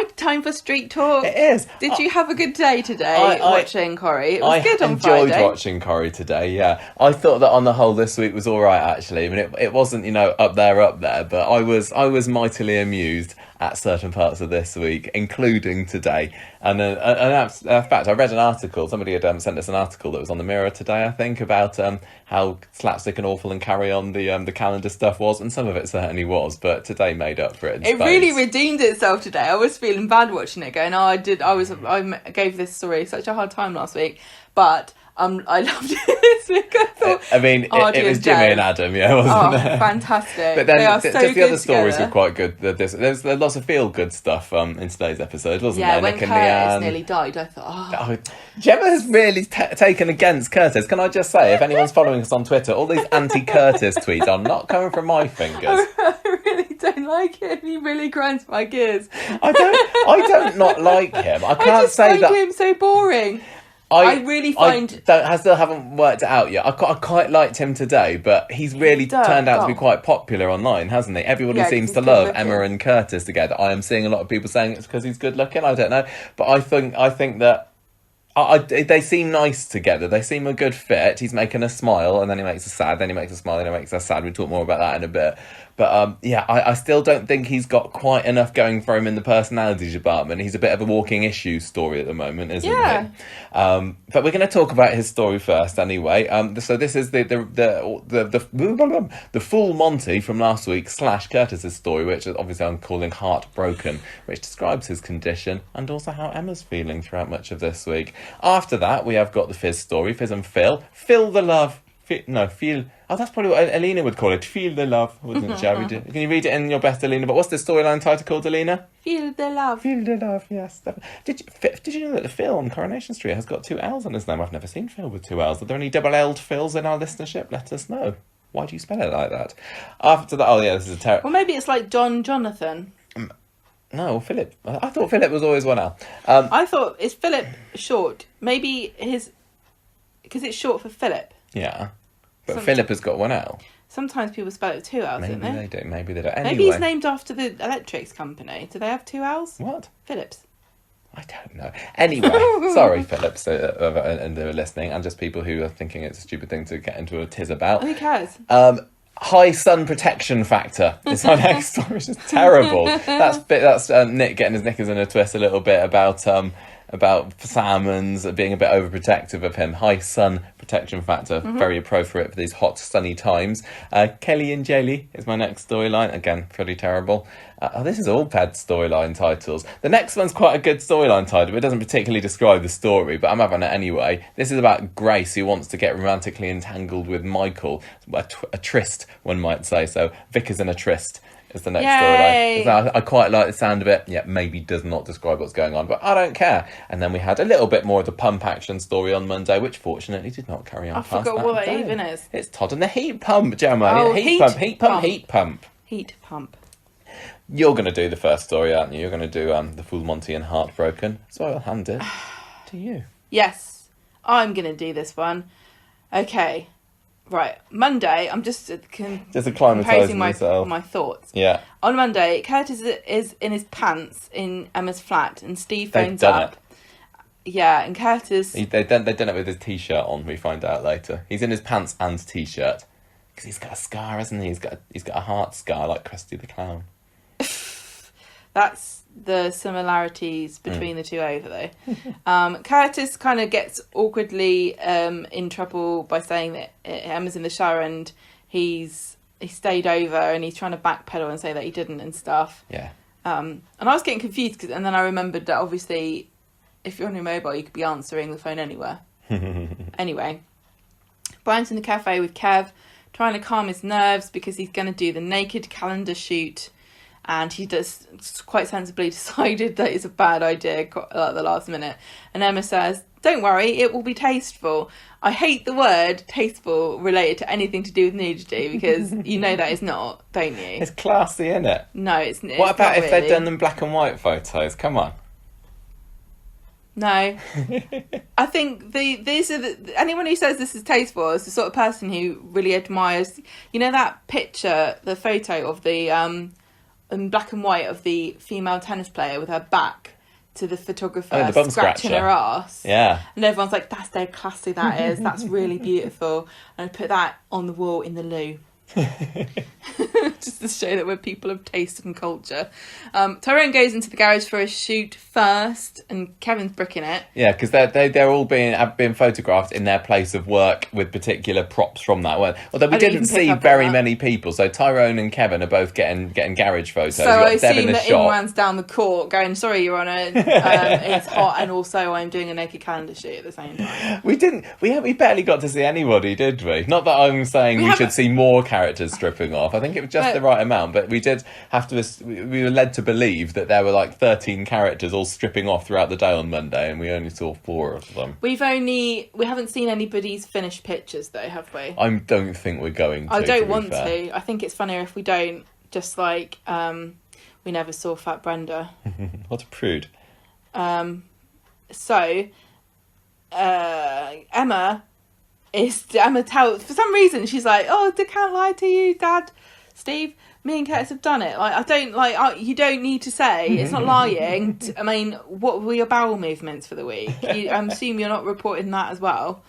right, time for street talk. It is. Did you have a good day today watching Corrie? It was good on Friday. I enjoyed Friday. watching Corrie today, yeah. I thought that on the whole this week was all right, actually. I mean, it wasn't, up there, but I was mightily amused at certain parts of this week, including today. And in fact, I read an article. Somebody had sent us an article that was on the Mirror today, I think, about how slapstick and awful and carry on the calendar stuff was, and some of it certainly was, but today made up for it. It really redeemed itself today. I was feeling bad watching it, going, I gave this story such a hard time last week, but I loved it this week. I thought, it was Jimmy and Adam, wasn't it? Fantastic. But then they are so just the other stories together. were quite good. There's lots of feel-good stuff in today's episode, wasn't there? Yeah, when Nick and Curtis Leanne nearly died, I thought, Gemma has really taken against Curtis. Can I just say, if anyone's following us on Twitter, all these anti-Curtis tweets are not coming from my fingers. I really don't like him. He really grinds my gears. I don't not like him. I can't say that. I find him so boring. I really find... I still haven't worked it out yet. I quite liked him today, but he's really turned out to be quite popular online, hasn't he? Everybody seems to love Emma and Curtis together. I am seeing a lot of people saying it's because he's good looking. I don't know. But I think that they seem nice together. They seem a good fit. He's making us smile, and then he makes us sad. Then he makes us smile, and he makes us sad. We'll talk more about that in a bit. But I still don't think he's got quite enough going for him in the personality department. He's a bit of a walking issue story at the moment, isn't he? But we're going to talk about his story first, anyway. So this is the full Monty from last week / Curtis's story, which obviously I'm calling Heartbroken, which describes his condition and also how Emma's feeling throughout much of this week. After that, we have got the Fiz story, Fiz and Phill. Phill the love. Feel. Oh, that's probably what Alina would call it. Feel the love, wouldn't Jerry do? Can you read it in your best, Alina? But what's the storyline title called, Alina? Feel the love. Feel the love, yes. Did you know that the Phill on Coronation Street has got 2 L's on his name? I've never seen Phill with 2 L's. Are there any double L'd Phils in our listenership? Let us know. Why do you spell it like that? After that, this is a terrible... Well, maybe it's like Jonathan. No, Philip. I thought Philip was always 1 L. I thought, is Philip short? Maybe because it's short for Philip. Yeah. But Philip has got 1 L. Sometimes people spell it with 2 L's, don't they? Maybe they don't. Anyway. Maybe he's named after the electrics company. Do they have 2 L's? What? Philips. I don't know. Anyway, sorry, Philips, and they're listening, and just people who are thinking it's a stupid thing to get into a tiz about. Who cares? High sun protection factor is my next story. It's just terrible. That's Nick getting his knickers in a twist a little bit about salmons being a bit overprotective of him. High sun protection factor, very appropriate for these hot, sunny times. Kelly and Jelly is my next storyline. Again, pretty terrible. This is all bad storyline titles. The next one's quite a good storyline title, but it doesn't particularly describe the story, but I'm having it anyway. This is about Grace, who wants to get romantically entangled with Michael. A tryst, one might say. So, Vickers and a tryst is the next storyline. I quite like the sound of it. Yeah, maybe does not describe what's going on, but I don't care. And then we had a little bit more of the pump action story on Monday, which fortunately did not carry on past that. I forgot what it even is. It's Todd and the heat pump, Gemma. Oh, heat pump. Heat pump. You're going to do the first story, aren't you? You're going to do the full Monty and Heartbroken. So I'll hand it to you. Yes, I'm going to do this one. Okay. Right, Monday, I'm just acclimatising my thoughts. Yeah. On Monday, Curtis is in his pants in Emma's flat, and Steve phones up. Yeah, and Curtis... They've done it with his T-shirt on, we find out later. He's in his pants and T-shirt. Because he's got a scar, hasn't he? He's got a heart scar like Krusty the Clown. That's the similarities between the two over, though. Curtis kind of gets awkwardly in trouble by saying that Emma's in the shower and he stayed over and he's trying to backpedal and say that he didn't and stuff. Yeah. And I was getting confused and then I remembered that obviously if you're on your mobile you could be answering the phone anywhere. Anyway, Brian's in the cafe with Kev trying to calm his nerves because he's going to do the naked calendar shoot. And he does quite sensibly decided that it's a bad idea at the last minute. And Emma says, don't worry, it will be tasteful. I hate the word tasteful related to anything to do with nudity because you know that is not, don't you? It's classy, isn't it? No, it's what about if they'd done them black and white photos? Come on. No. I think anyone who says this is tasteful is the sort of person who really admires, you know, that picture, the photo of the in black and white of the female tennis player with her back to the photographer, the bum scratching scratcher. her ass. Yeah. And everyone's like, that's dead classy, that is. That's really beautiful. And I put that on the wall in the loo. Just to show that we're people of taste and culture. Tyrone goes into the garage for a shoot first, and Kevin's bricking it. Yeah, because they're all have been photographed in their place of work with particular props from that one. Although we didn't see very many people, so Tyrone and Kevin are both getting garage photos. So I assume that Imran's down the court going, sorry, Your Honour, it's hot, and also I'm doing a naked calendar shoot at the same time. We barely got to see anybody, did we? Not that I'm saying we should see more characters stripping off. I think it was just the right amount, but we did have to. We were led to believe that there were like 13 characters all stripping off throughout the day on Monday, and we only saw 4 of them. We haven't seen anybody's finished pictures though, have we? I don't think we're going to. I don't want to. I think it's funnier if we don't. Just like we never saw Fat Brenda. What a prude. So Emma tells, for some reason she's like, oh, I can't lie to you, Dad, Steve, me and Curtis have done it. Like, I don't you don't need to say it's not lying. I mean, what were your bowel movements for the week? I assume you're not reporting that as well.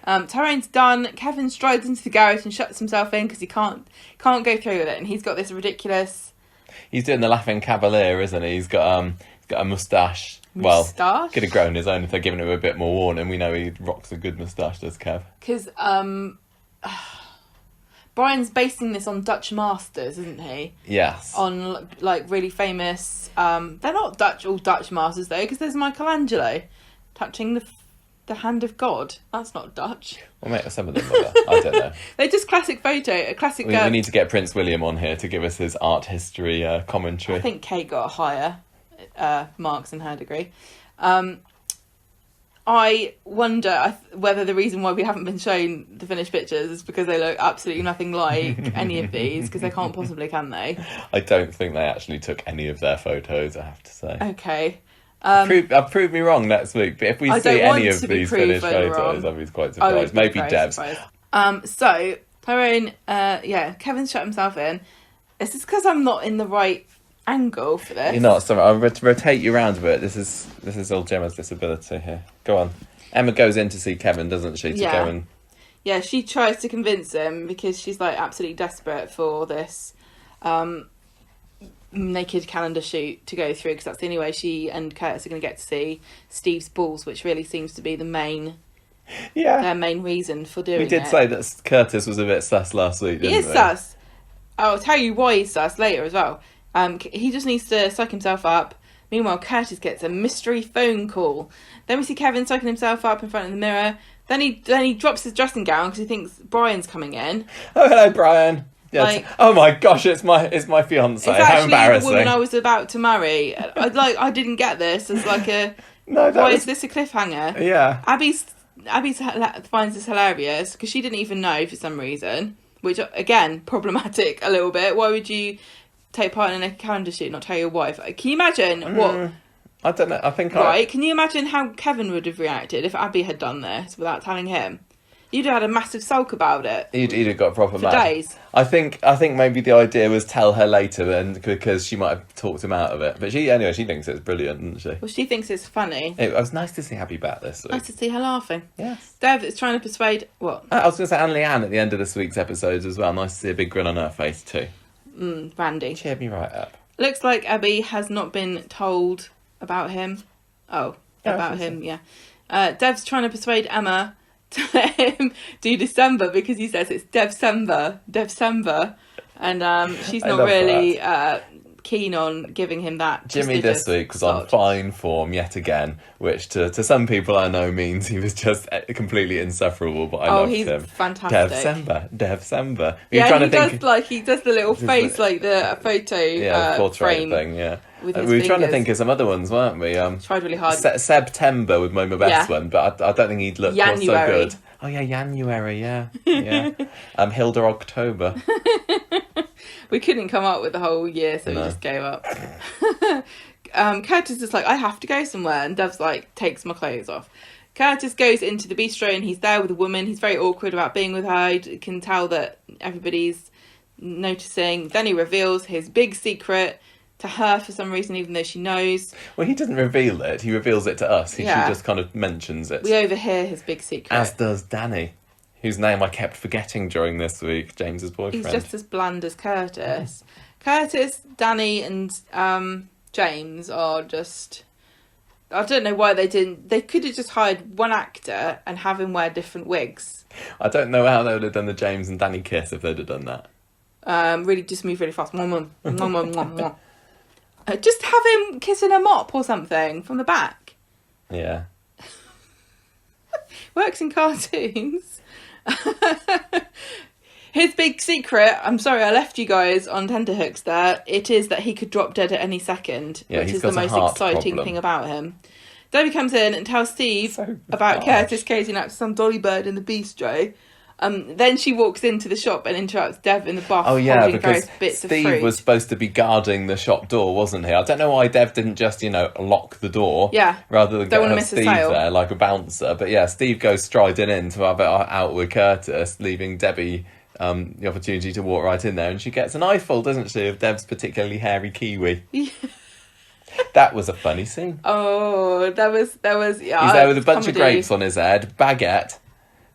Tyrone's done. Kevin strides into the garage and shuts himself in because he can't go through with it, and he's got this ridiculous. He's doing the laughing cavalier, isn't he? He's got a moustache. Well, could have grown his own if they'd given him a bit more warning. We know he rocks a good moustache, does Kev? Because Brian's basing this on Dutch masters, isn't he? Yes. On like really famous. They're not all Dutch masters though, because there's Michelangelo touching the hand of God. That's not Dutch. Well, mate, some of them are. I don't know. They're just classic photo. We need to get Prince William on here to give us his art history commentary. I think Kate got a higher marks in her degree. I wonder whether the reason why we haven't been shown the finished pictures is because they look absolutely nothing like any of these, because they can't possibly, can they? I don't think they actually took any of their photos, I have to say. Okay. Prove me wrong next week, but if we see any of these finished photos, I'll be quite surprised. Maybe Dev's. So, Tyrone, Kevin's shut himself in. Is this because I'm not in the right angle for this? You're not. Sorry, I'll rotate you around a bit. This is all Gemma's disability here. Go on. Emma goes in to see Kevin, doesn't she? Go and... Yeah, she tries to convince him because she's like absolutely desperate for this naked calendar shoot to go through, because that's the only way she and Curtis are going to get to see Steve's balls, which really seems to be their main reason for doing it. We did say that Curtis was a bit sus last week, didn't we? He is sus. I'll tell you why he's sus later as well. He just needs to psych himself up. Meanwhile, Curtis gets a mystery phone call. Then we see Kevin psyching himself up in front of the mirror. Then he drops his dressing gown because he thinks Brian's coming in. Oh, hello, Brian. Yes. Oh my gosh, it's my fiance. How embarrassing! The woman I was about to marry. I didn't get this as like a. Why is this a cliffhanger? Yeah. Abby finds this hilarious because she didn't even know for some reason, which again problematic a little bit. Why would you take part in a calendar shoot, not tell your wife? Can you imagine what? I don't know. I think Can you imagine how Kevin would have reacted if Abby had done this without telling him? You'd have had a massive sulk about it. He'd have got proper mad. For days. I think maybe the idea was tell her later, then, because she might have talked him out of it. But she thinks it's brilliant, doesn't she? Well, she thinks it's funny. It was nice to see Abby back this week. Nice to see her laughing. Yes. Dev is trying to persuade... What? I was going to say, and Leanne at the end of this week's episodes as well. Nice to see a big grin on her face too. Randy. Cheered me right up. Looks like Abby has not been told about him. About him, yeah. Dev's trying to persuade Emma to let him do December because he says it's Devcember, and she's not really keen on giving him that. Jimmy this week was on fine form yet again, which to some people I know means he was just completely insufferable, but I loved him. Oh, he's fantastic. Devcember. Yeah, he does the little face like the photo frame thing, yeah. We were trying to think of some other ones, weren't we? Tried really hard. September would be my best one, but I don't think he'd look so good. Oh yeah, January, yeah. Hilda October. We couldn't come up with the whole year, so we just gave up. Curtis is like, I have to go somewhere, and Dev's like, takes my clothes off. Curtis goes into the bistro and he's there with a woman. He's very awkward about being with her. You can tell that everybody's noticing. Then he reveals his big secret to her for some reason, even though she knows. Well, he doesn't reveal it. He reveals it to us. She Yeah. just kind of mentions it. We overhear his big secret. As does Danny, whose name I kept forgetting during this week, James's boyfriend. He's just as bland as Curtis. Curtis, Danny and James are just... I don't know why they didn't... They could have just hired one actor and have him wear different wigs. I don't know how they would have done the James and Danny kiss if they'd have done that. Really just move really fast. Just have him kissing a mop or something from the back. Yeah. Works in cartoons. His big secret, I'm sorry I left you guys on tenterhooks there, it is that he could drop dead at any second, Yeah, which he's is the got a most heart exciting problem. thing about him. Debbie comes in and tells Steve So about harsh. Curtis gazing out to some dolly bird in the bistro. Then she walks into the shop and interrupts Dev in the bath Oh, yeah, holding because various bits of Steve fruit. was supposed to be guarding the shop door, wasn't he? I don't know why Dev didn't just, lock the door. Yeah. Rather than Don't get wanna her miss a Steve sale. there like a bouncer. But yeah, Steve goes striding in to have it out with Curtis, leaving Debbie the opportunity to walk right in there. And she gets an eyeful, doesn't she, of Dev's particularly hairy kiwi. That was a funny scene. Oh, that was yeah. He's there with a bunch of comedy. grapes on his head, baguette.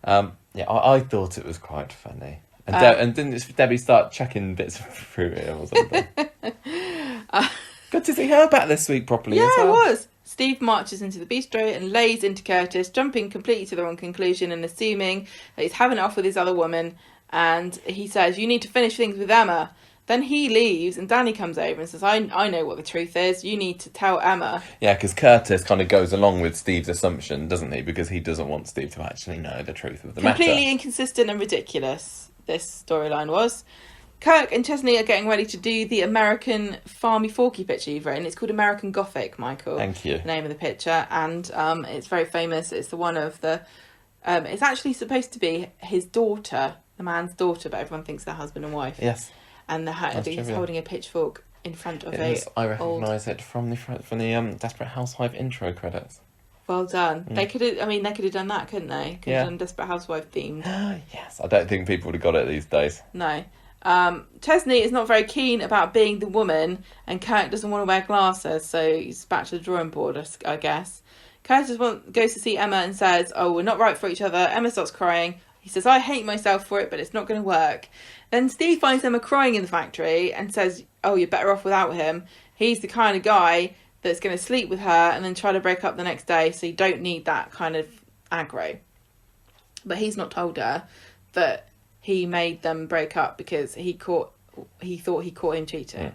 I thought it was quite funny. And didn't Debbie start chucking bits of fruit in or something? Good to see her back this week properly as well. Yeah, it was. Steve marches into the bistro and lays into Curtis, jumping completely to the wrong conclusion and assuming that he's having it off with his other woman. And he says, "You need to finish things with Emma." Then he leaves and Danny comes over and says, I know what the truth is. You need to tell Emma. Yeah, because Curtis kind of goes along with Steve's assumption, doesn't he? Because he doesn't want Steve to actually know the truth of the Completely matter. inconsistent and ridiculous, this storyline was. Kirk and Chesney are getting ready to do the American Farmy Forky picture you've written. It's called American Gothic, Michael. Thank you. The name of the picture. And it's very famous. It's the one of the... it's actually supposed to be his daughter, the man's daughter, but everyone thinks they're husband and wife. Yes. And he's trivia. holding a pitchfork in front of I old... recognise it from the Desperate Housewife intro credits. Well done. They could have done that, couldn't they? Could Yeah. have done Desperate Housewife themed. Yes, I don't think people would have got it these days. No. Chesney is not very keen about being the woman, and Kirk doesn't want to wear glasses, so he's back to the drawing board, I guess. Curtis goes to see Emma and says, "Oh, we're not right for each other." Emma starts crying. He says, "I hate myself for it, but it's not going to work." Then Steve finds Emma crying in the factory and says, "Oh, you're better off without him. He's the kind of guy that's going to sleep with her and then try to break up the next day, so you don't need that kind of aggro." But he's not told her that he made them break up because he thought he caught him cheating. Yeah.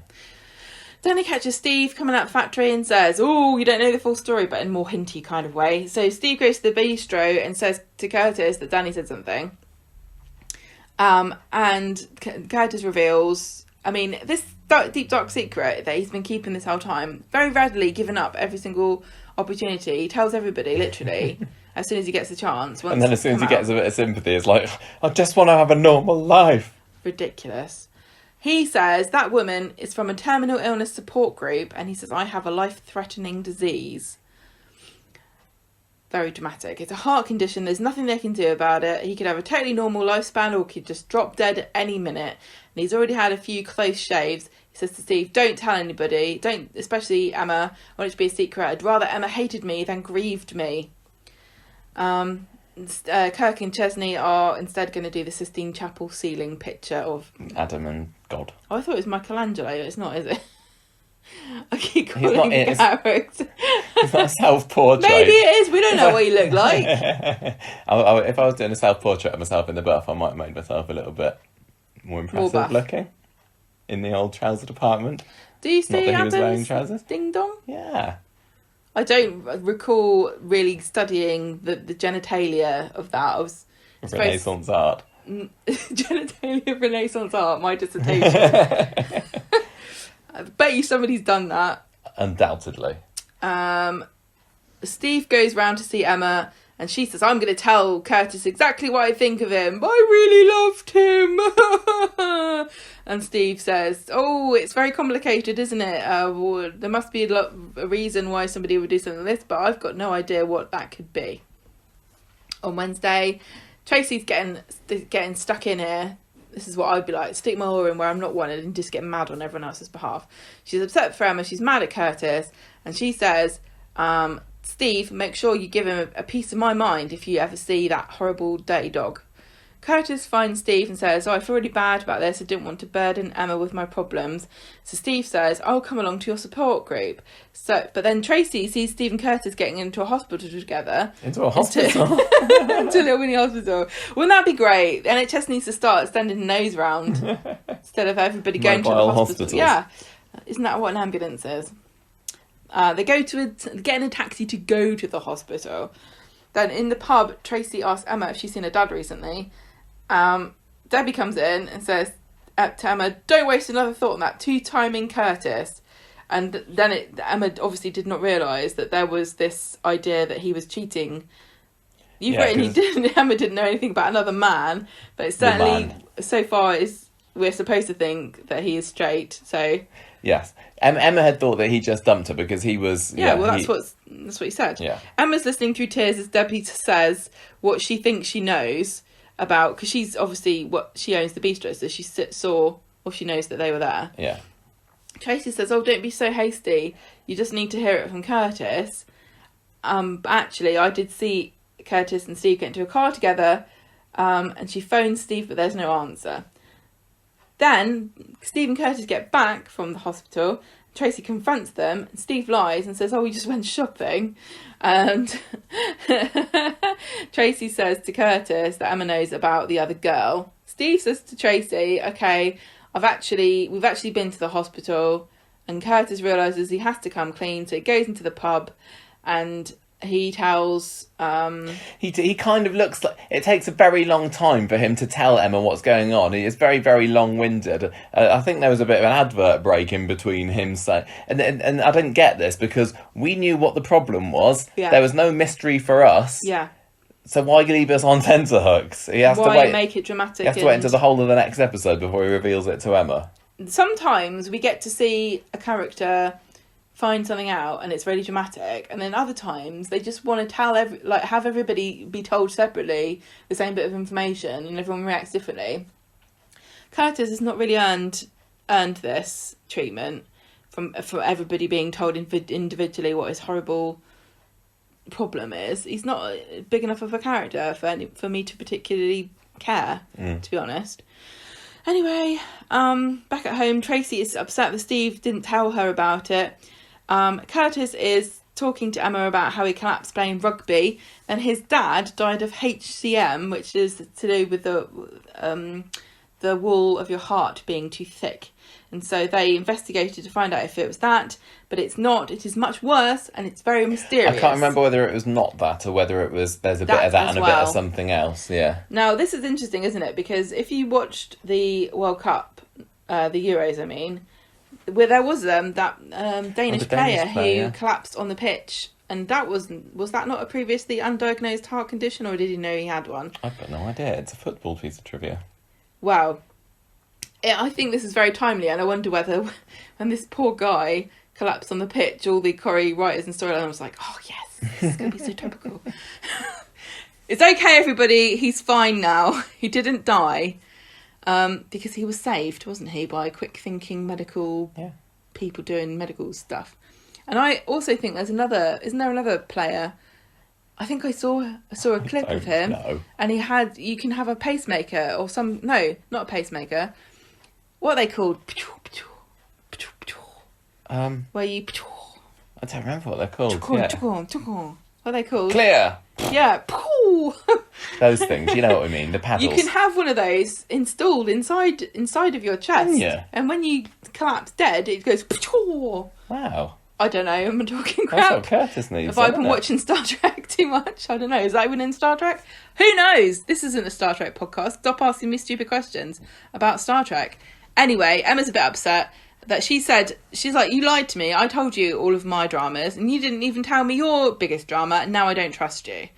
Then he catches Steve coming out of the factory and says, "Oh, you don't know the full story," but in a more hinty kind of way. So Steve goes to the bistro and says to Curtis that Danny said something. And Curtis reveals, this deep, dark secret that he's been keeping this whole time, very readily given up every single opportunity. He tells everybody, literally, as soon as he gets a chance. And then as soon as he gets a bit of sympathy, it's like, I just want to have a normal life. Ridiculous. He says that woman is from a terminal illness support group, and he says, "I have a life-threatening disease." Very dramatic. It's a heart condition. There's nothing they can do about it. He could have a totally normal lifespan or could just drop dead at any minute. And he's already had a few close shaves. He says to Steve, "Don't tell anybody. Don't, especially Emma. I want it to be a secret. I'd rather Emma hated me than grieved me." Kirk and Chesney are instead going to do the Sistine Chapel ceiling picture of... Adam and God. Oh, I thought it was Michelangelo. It's not, is it? I keep calling not him it. character. It's not a self-portrait. Maybe it is. We don't know what you look like. If I was doing a self-portrait of myself in the buff, I might have made myself a little bit more impressive buff. looking in the old trouser department. Do you Not see that he was wearing Adam's trousers. ding dong? Yeah. I don't recall really studying the genitalia of that. I was supposed- Renaissance art. genitalia of Renaissance art, my dissertation. I bet you somebody's done that. Undoubtedly. Steve goes round to see Emma and she says, "I'm going to tell Curtis exactly what I think of him. I really loved him." And Steve says, "Oh, it's very complicated, isn't it? Well, there must be a reason why somebody would do something like this, but I've got no idea what that could be." On Wednesday, Tracy's getting stuck in here this is what I'd be like, stick my oar in where I'm not wanted and just get mad on everyone else's behalf. She's upset for Emma, she's mad at Curtis, and she says, Steve, make sure you give him a piece of my mind if you ever see that horrible dirty dog. Curtis finds Steve and says, I feel really bad about this. I didn't want to burden Emma with my problems. So Steve says, I'll come along to your support group. But then Tracy sees Steve and Curtis getting into a hospital together. Into a hospital? Into a little mini hospital. Wouldn't that be great? NHS needs to start extending the nose round instead of everybody going to the hospital. Hospitals. Yeah. Isn't that what an ambulance is? They get in a taxi to go to the hospital. Then in the pub, Tracy asks Emma if she's seen her dad recently. Debbie comes in and says to Emma, don't waste another thought on that, two-timing Curtis. And then Emma obviously did not realise that there was this idea that he was cheating. Emma didn't know anything about another man, but it's certainly, so far, we're supposed to think that he is straight, so... Yes. Emma had thought that he just dumped her because he was... that's what he said. Yeah. Emma's listening through tears as Debbie says what she thinks she knows about, because she's obviously she owns the bistro, so she saw, or she knows that they were there. Yeah. Tracy says, don't be so hasty, you just need to hear it from Curtis. Actually, I did see Curtis and Steve get into a car together, and she phones Steve, but there's no answer. Then Steve and Curtis get back from the hospital. Tracy confronts them, and Steve lies and says, we just went shopping. And Tracy says to Curtis that Emma knows about the other girl. Steve says to Tracy, okay, we've actually been to the hospital, and Curtis realises he has to come clean, so he goes into the pub and he tells... He kind of looks like... It takes a very long time for him to tell Emma what's going on. He is very, very long-winded. I think there was a bit of an advert break in between him saying... And I didn't get this, because we knew what the problem was. Yeah. There was no mystery for us. Yeah. So why leave us on tenterhooks? He has to wait... make it dramatic? He has to wait until the whole of the next episode before he reveals it to Emma. Sometimes we get to see a character... find something out and it's really dramatic, and then other times they just want to have everybody be told separately the same bit of information and everyone reacts differently. Curtis has not really earned this treatment from everybody being told individually what his horrible problem is. He's not big enough of a character for me to particularly care, to be honest. Anyway, back at home, Tracy is upset that Steve didn't tell her about it. Curtis is talking to Emma about how he collapsed playing rugby, and his dad died of HCM, which is to do with the wall of your heart being too thick. And so they investigated to find out if it was that, but it's not. It is much worse, and it's very mysterious. I can't remember whether it was not that or whether it was there's a bit of that and a bit of something else. Yeah. Now, this is interesting, isn't it? Because if you watched the World Cup, the Euros, I mean... where there was that Danish player who collapsed on the pitch, and that was that not a previously undiagnosed heart condition, or did he know he had one? I've got no idea. It's a football piece of trivia. Wow. I think this is very timely, and I wonder whether when this poor guy collapsed on the pitch, all the Corrie writers and storyline was like, oh yes, this is going to be so topical. It's okay, everybody, he's fine now. He didn't die. Because he was saved, wasn't he, by quick thinking medical people doing medical stuff. And I also think isn't there another player? I think I saw a clip of him, and you can have a pacemaker or not a pacemaker. What are they called? Where you... I don't remember what they're called. What are they called? Clear. Yeah. Those things, you know what I mean, the paddles. You can have one of those installed inside of your chest. Yeah. And when you collapse dead, it goes... Wow. I don't know, I'm talking crap. That's what Curtis needs. Have I been watching Star Trek too much? I don't know. Is that even in Star Trek? Who knows? This isn't a Star Trek podcast. Stop asking me stupid questions about Star Trek. Anyway, Emma's a bit upset that she's like, you lied to me. I told you all of my dramas, and you didn't even tell me your biggest drama, and now I don't trust you.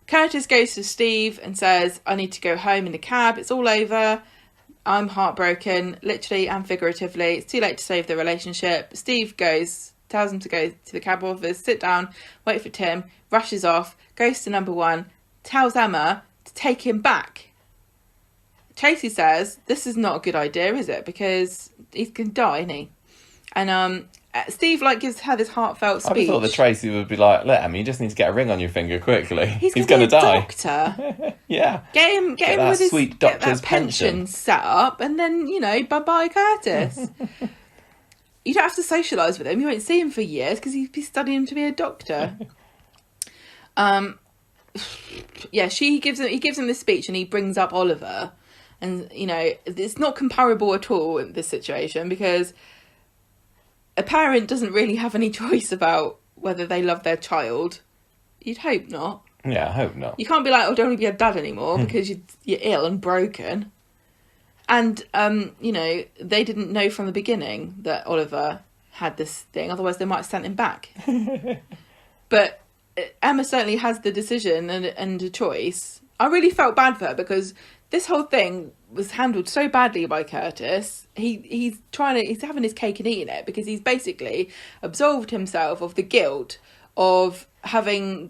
Curtis goes to Steve and says, I need to go home in the cab. It's all over. I'm heartbroken, literally and figuratively. It's too late to save the relationship. Steve tells him to go to the cab office, sit down, wait for Tim, rushes off, goes to number one, tells Emma to take him back Tracy says, this is not a good idea, is it? Because he's going to die, isn't he? And Steve, like, gives her this heartfelt speech. I thought that Tracy would be like, look, Emma, you just need to get a ring on your finger quickly. He's going to die. Doctor. Yeah. Get him that with his sweet get doctor's that pension set up, and then, bye-bye, Curtis. You don't have to socialise with him. You won't see him for years because he'd be studying to be a doctor. He gives him this speech, and he brings up Oliver, and it's not comparable at all in this situation because a parent doesn't really have any choice about whether they love their child. You'd hope not. Yeah, I hope not. You can't be like, I don't want to be a dad anymore because you're ill and broken. And they didn't know from the beginning that Oliver had this thing, otherwise they might have sent him back. But Emma certainly has the decision and a choice. I really felt bad for her because this whole thing was handled so badly by Curtis. He's having his cake and eating it because he's basically absolved himself of the guilt of having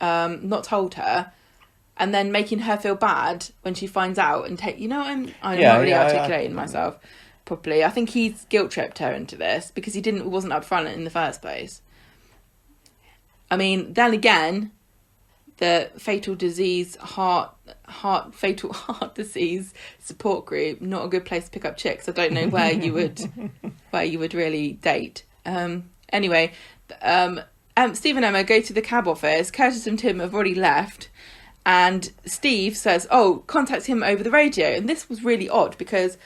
not told her, and then making her feel bad when she finds out and I'm not really articulating myself properly. I think he's guilt tripped her into this because he wasn't upfront in the first place. I mean, then again, the fatal heart disease support group, not a good place to pick up chicks. I don't know where you would really date. Anyway, Steve and Emma go to the cab office. Curtis and Tim have already left, and Steve says, contact him over the radio. And this was really odd because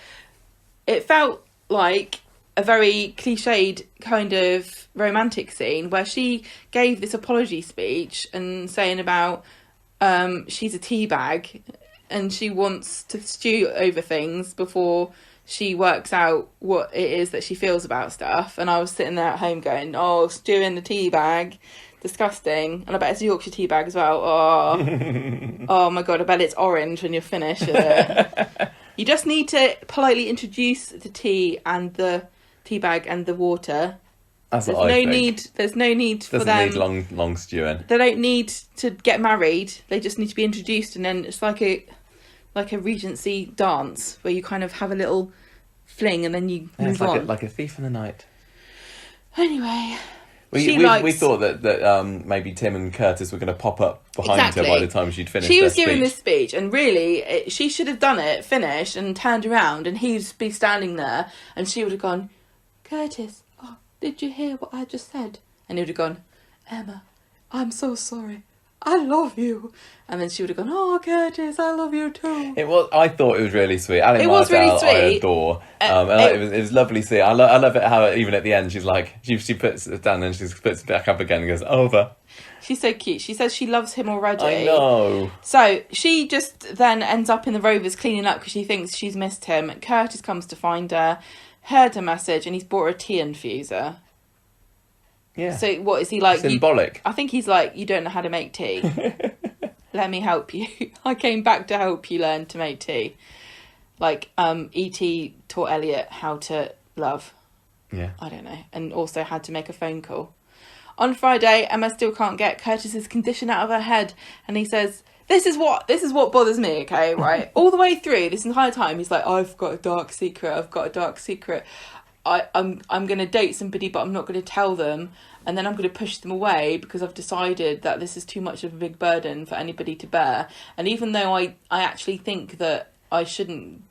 it felt like a very cliched kind of romantic scene where she gave this apology speech and saying about she's a teabag and she wants to stew over things before she works out what it is that she feels about stuff. And I was sitting there at home going, stew in the teabag, disgusting. And I bet it's a Yorkshire teabag as well. Oh my God, I bet it's orange when you're finished with it. You just need to politely introduce the tea and the teabag and the water. There's no need for them. Doesn't need long stewing. They don't need to get married. They just need to be introduced, and then it's like a Regency dance where you kind of have a little fling and then you move on. Like a thief in the night. Anyway, we thought that maybe Tim and Curtis were going to pop up behind her by the time she'd finished. She was giving this speech, and really, she should have done it, finished, and turned around, and he'd be standing there, and she would have gone, Curtis, did you hear what I just said? And he would have gone, Emma, I'm so sorry. I love you. And then she would have gone, Curtis, I love you too. I thought it was really sweet. It was really sweet. I adore. It was lovely to see. I love it how even at the end she's like, she puts it down and she puts it back up again and goes, over. She's so cute. She says she loves him already. I know. So she just then ends up in the Rovers cleaning up because she thinks she's missed him. Curtis comes to find her, heard her message, and he's bought her a tea infuser. Yeah. So what is he like? Symbolic. I think he's like, you don't know how to make tea. Let me help you. I came back to help you learn to make tea. Like E.T. taught Elliot how to love. Yeah. I don't know. And also had to make a phone call. On Friday, Emma still can't get Curtis's condition out of her head, and he says, This is what bothers me, okay, right? All the way through this entire time, he's like, I've got a dark secret. I'm going to date somebody, but I'm not going to tell them, and then I'm going to push them away because I've decided that this is too much of a big burden for anybody to bear. And even though I actually think that I shouldn't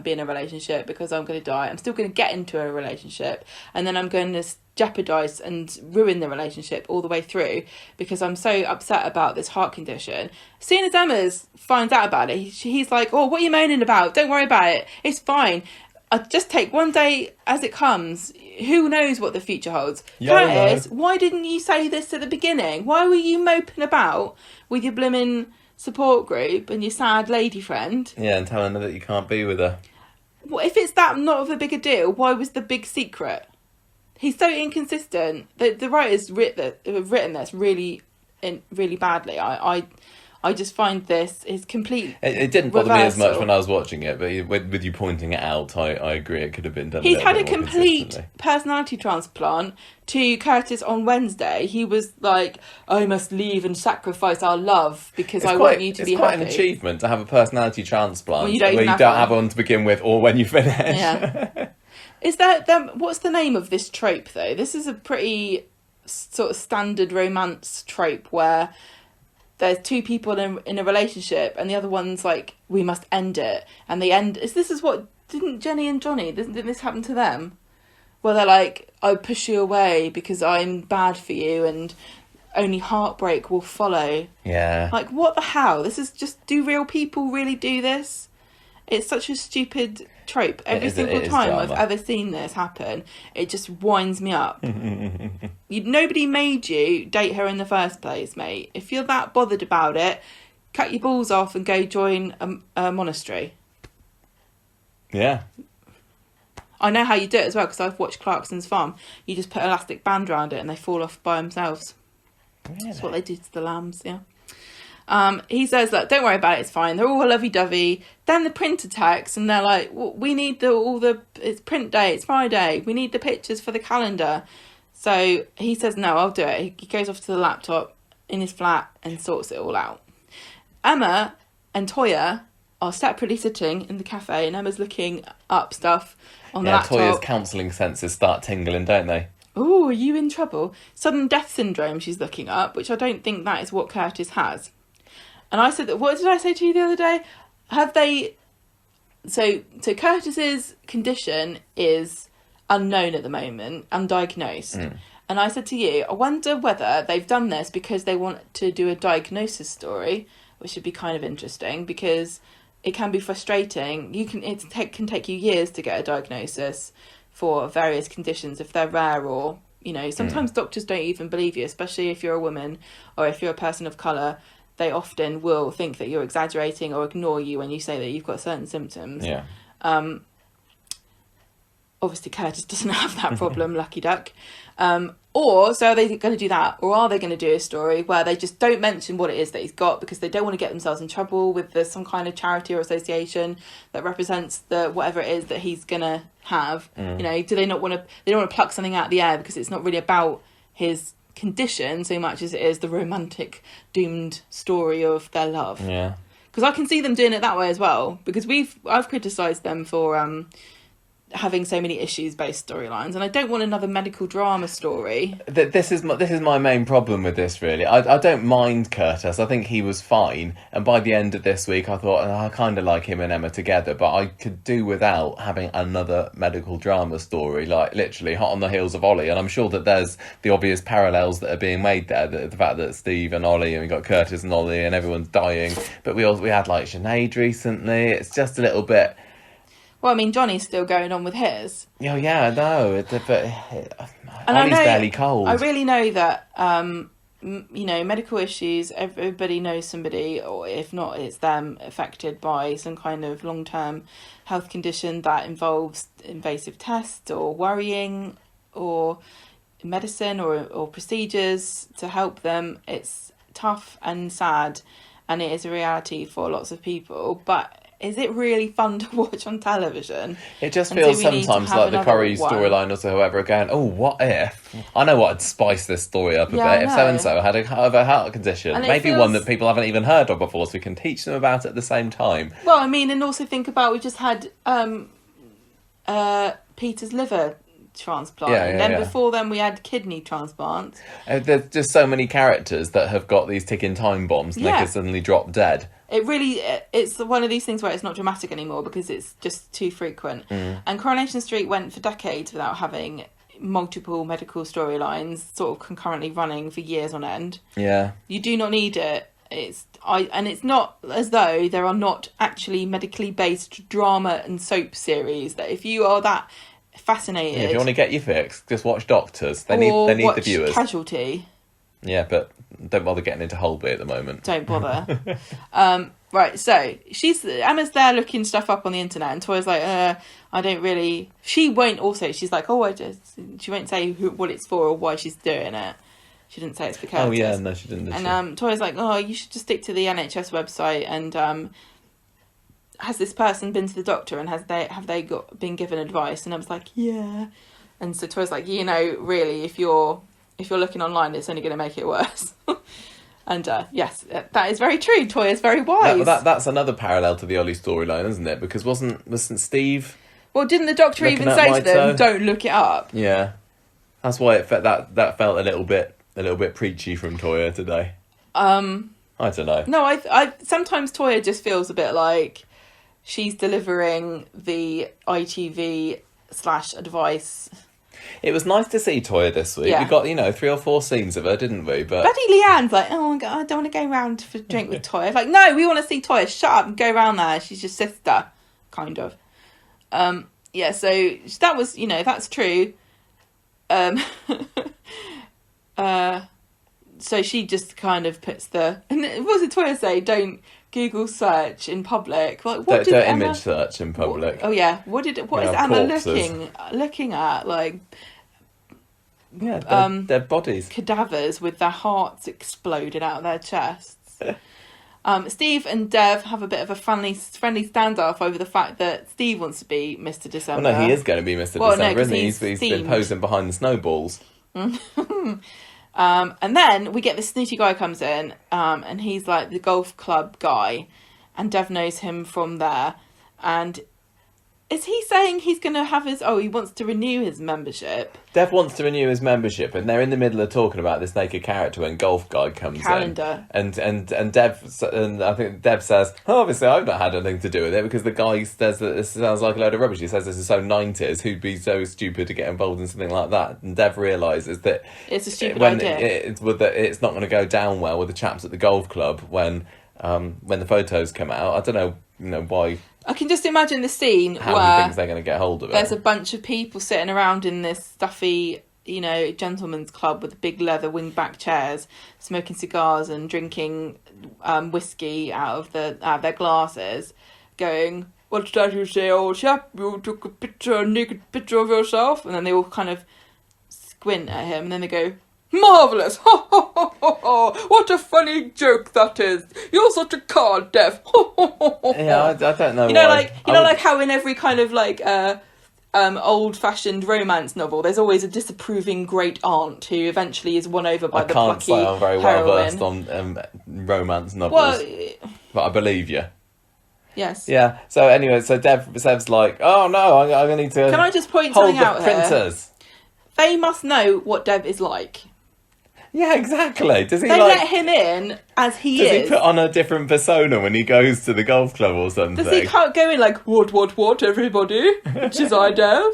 be in a relationship because I'm going to die, I'm still going to get into a relationship, and then I'm going to jeopardise and ruin the relationship all the way through because I'm so upset about this heart condition. As soon as Emma finds out about it, he's like, what are you moaning about? Don't worry about it. It's fine. I just take one day as it comes. Who knows what the future holds? Curtis, why didn't you say this at the beginning? Why were you moping about with your blimmin' support group and your sad lady friend? Yeah, and telling her that you can't be with her. Well, if it's that not of a big a deal, why was the big secret? He's so inconsistent. The writers have written this really badly. I I just find this is complete. It didn't bother me as much reversal. when I was watching it, but with you pointing it out, I agree it could have been done. He's had a bit more complete consistently. personality transplant. To Curtis on Wednesday, he was like, "I must leave and sacrifice our love because I want you to be It's quite happy." an achievement to have a personality transplant Well, you don't where even you don't have have one to begin with, or when you finish. Yeah. Is that what's the name of this trope though? This is a pretty sort of standard romance trope where there's two people in a relationship and the other one's like, we must end it, and they end. This is what didn't Jenny and Johnny? Didn't this happen to them? Where they're like, I push you away because I'm bad for you, and only heartbreak will follow. Yeah. Like, what the hell? This is just, do real people really do this? It's such a stupid trope. Every single time I've ever seen this happen, it just winds me up. Nobody made you date her in the first place, mate. If you're that bothered about it, cut your balls off and go join a monastery. Yeah. I know how you do it as well, because I've watched Clarkson's Farm. You just put an elastic band around it and they fall off by themselves. Really? That's what they do to the lambs, yeah. He says, look, don't worry about it, it's fine. They're all lovey-dovey. Then the printer texts and they're like, well, we need it's print day, it's Friday. We need the pictures for the calendar. So he says, no, I'll do it. He goes off to the laptop in his flat and sorts it all out. Emma and Toya are separately sitting in the cafe, and Emma's looking up stuff on the laptop. Toya's counselling senses start tingling, don't they? Oh, are you in trouble? Sudden death syndrome she's looking up, which I don't think that is what Curtis has. And I said, what did I say to you the other day? Have they... So Curtis's condition is unknown at the moment, undiagnosed. And I said to you, I wonder whether they've done this because they want to do a diagnosis story, which would be kind of interesting, because it can be frustrating. It can take you years to get a diagnosis for various conditions if they're rare, or sometimes doctors don't even believe you, especially if you're a woman or if you're a person of colour. They often will think that you're exaggerating or ignore you when you say that you've got certain symptoms. Yeah. Obviously Curtis doesn't have that problem, lucky duck. Or so are they going to do that, or are they going to do a story where they just don't mention what it is that he's got because they don't want to get themselves in trouble with some kind of charity or association that represents the whatever it is that he's going to have. Do they not want to? They don't want to pluck something out of the air because it's not really about his condition so much as it is the romantic doomed story of their love. Yeah. Because I can see them doing it that way as well. Because I've criticised them for having so many issues-based storylines, and I don't want another medical drama story. This is my main problem with this, really. I don't mind Curtis. I think he was fine, and by the end of this week I thought, I kind of like him and Emma together, but I could do without having another medical drama story, like literally hot on the heels of Ollie. And I'm sure that there's the obvious parallels that are being made there, the fact that Steve and Ollie, and we got Curtis and Ollie and everyone's dying, but we had like Sinead recently. It's just a little bit... Well, I mean, Johnny's still going on with his. Oh, yeah, no, but And Ollie's barely cold. I really know that, medical issues, everybody knows somebody, or if not, it's them, affected by some kind of long-term health condition that involves invasive tests or worrying or medicine or procedures to help them. It's tough and sad, and it is a reality for lots of people, but... Is it really fun to watch on television? It just feels sometimes like the Curry storyline or whoever going, oh, what if? I know what would spice this story up a bit. If so-and-so had a heart condition. And maybe one that people haven't even heard of before, so we can teach them about it at the same time. Well, I mean, and also think about, we just had Peter's liver transplant, and then before then we had kidney transplants. There's just so many characters that have got these ticking time bombs, and they could suddenly drop dead. It's one of these things where it's not dramatic anymore because it's just too frequent. And Coronation Street went for decades without having multiple medical storylines sort of concurrently running for years on end. Yeah. You do not need it. And it's not as though there are not actually medically based drama and soap series that if you are that fascinated... if you want to get your fix, just watch Doctors. They need the viewers. Casualty. Yeah, but don't bother getting into Holby at the moment. Don't bother. Right, so Emma's there looking stuff up on the internet, and Toya's like, I don't really... She won't also, she's like, she won't say what it's for or why she's doing it. She didn't say it's for Curtis. Oh yeah, no, she didn't. And Toya's like, oh, you should just stick to the NHS website. And has this person been to the doctor, and have they been given advice? And I was like, yeah. And so Toya's like, really, if you're looking online, it's only going to make it worse. And yes, that is very true. Toya's very wise. That's another parallel to the Ollie storyline, isn't it? Because wasn't Steve? Well, didn't the doctor even say to them, "Don't look it up"? Yeah, that's why it felt that felt a little bit preachy from Toya today. I don't know. No, I sometimes Toya just feels a bit like she's delivering the ITV / advice. It was nice to see Toya this week. Yeah. We got 3 or 4 scenes of her, didn't we? But Bloody Leanne's like, oh my God, I don't want to go round for a drink with Toya. It's like, no, we want to see Toya. Shut up and go round there. She's your sister, kind of. Yeah, so that was, that's true. So she just kind of puts what did Toya say? Don't Google search in public. Like, what don't image search in public. What is Emma looking at? Like, dead bodies, cadavers with their hearts exploded out of their chests. Steve and Dev have a bit of a friendly standoff over the fact that Steve wants to be Mr. December. Well, no, he is going to be Mr. December, isn't he? He's been posing behind the snowballs. And then we get this snooty guy comes in, and he's like the golf club guy, and Dev knows him from there. And is he saying he's going to have he wants to renew his membership? Dev wants to renew his membership, and they're in the middle of talking about this naked character when golf guy comes in. And Dev, and I think Dev says, obviously I've not had anything to do with it, because the guy says that this sounds like a load of rubbish. He says this is so 90s, who'd be so stupid to get involved in something like that? And Dev realises that it's a stupid idea. It's not going to go down well with the chaps at the golf club when the photos come out. I don't know why. I can just imagine the scene how where he thinks they're going to get hold of it. There's a bunch of people sitting around in this stuffy, gentleman's club with big leather wingback chairs, smoking cigars and drinking whiskey out of their glasses, going, "What's that you say, old chap? You took a naked picture of yourself?" And then they all kind of squint at him, and then they go, "Marvellous! Ho, ho, ho, ho, ho. What a funny joke that is! You're such a card, Dev!" Yeah, I don't know. Like how in every kind of old-fashioned romance novel, there's always a disapproving great aunt who eventually is won over by the plucky heroine. I can't say I'm very well versed on romance novels, but I believe you. Yes. Yeah. So anyway, Dev's like, "Oh no, I'm going to need to." Can I just point hold something out the printers? Here? They must know what Dev is like. Yeah, exactly. Does he let him in as he is? Does he put on a different persona when he goes to the golf club or something? Does he can't go in like, what, everybody? Which is I, Dev?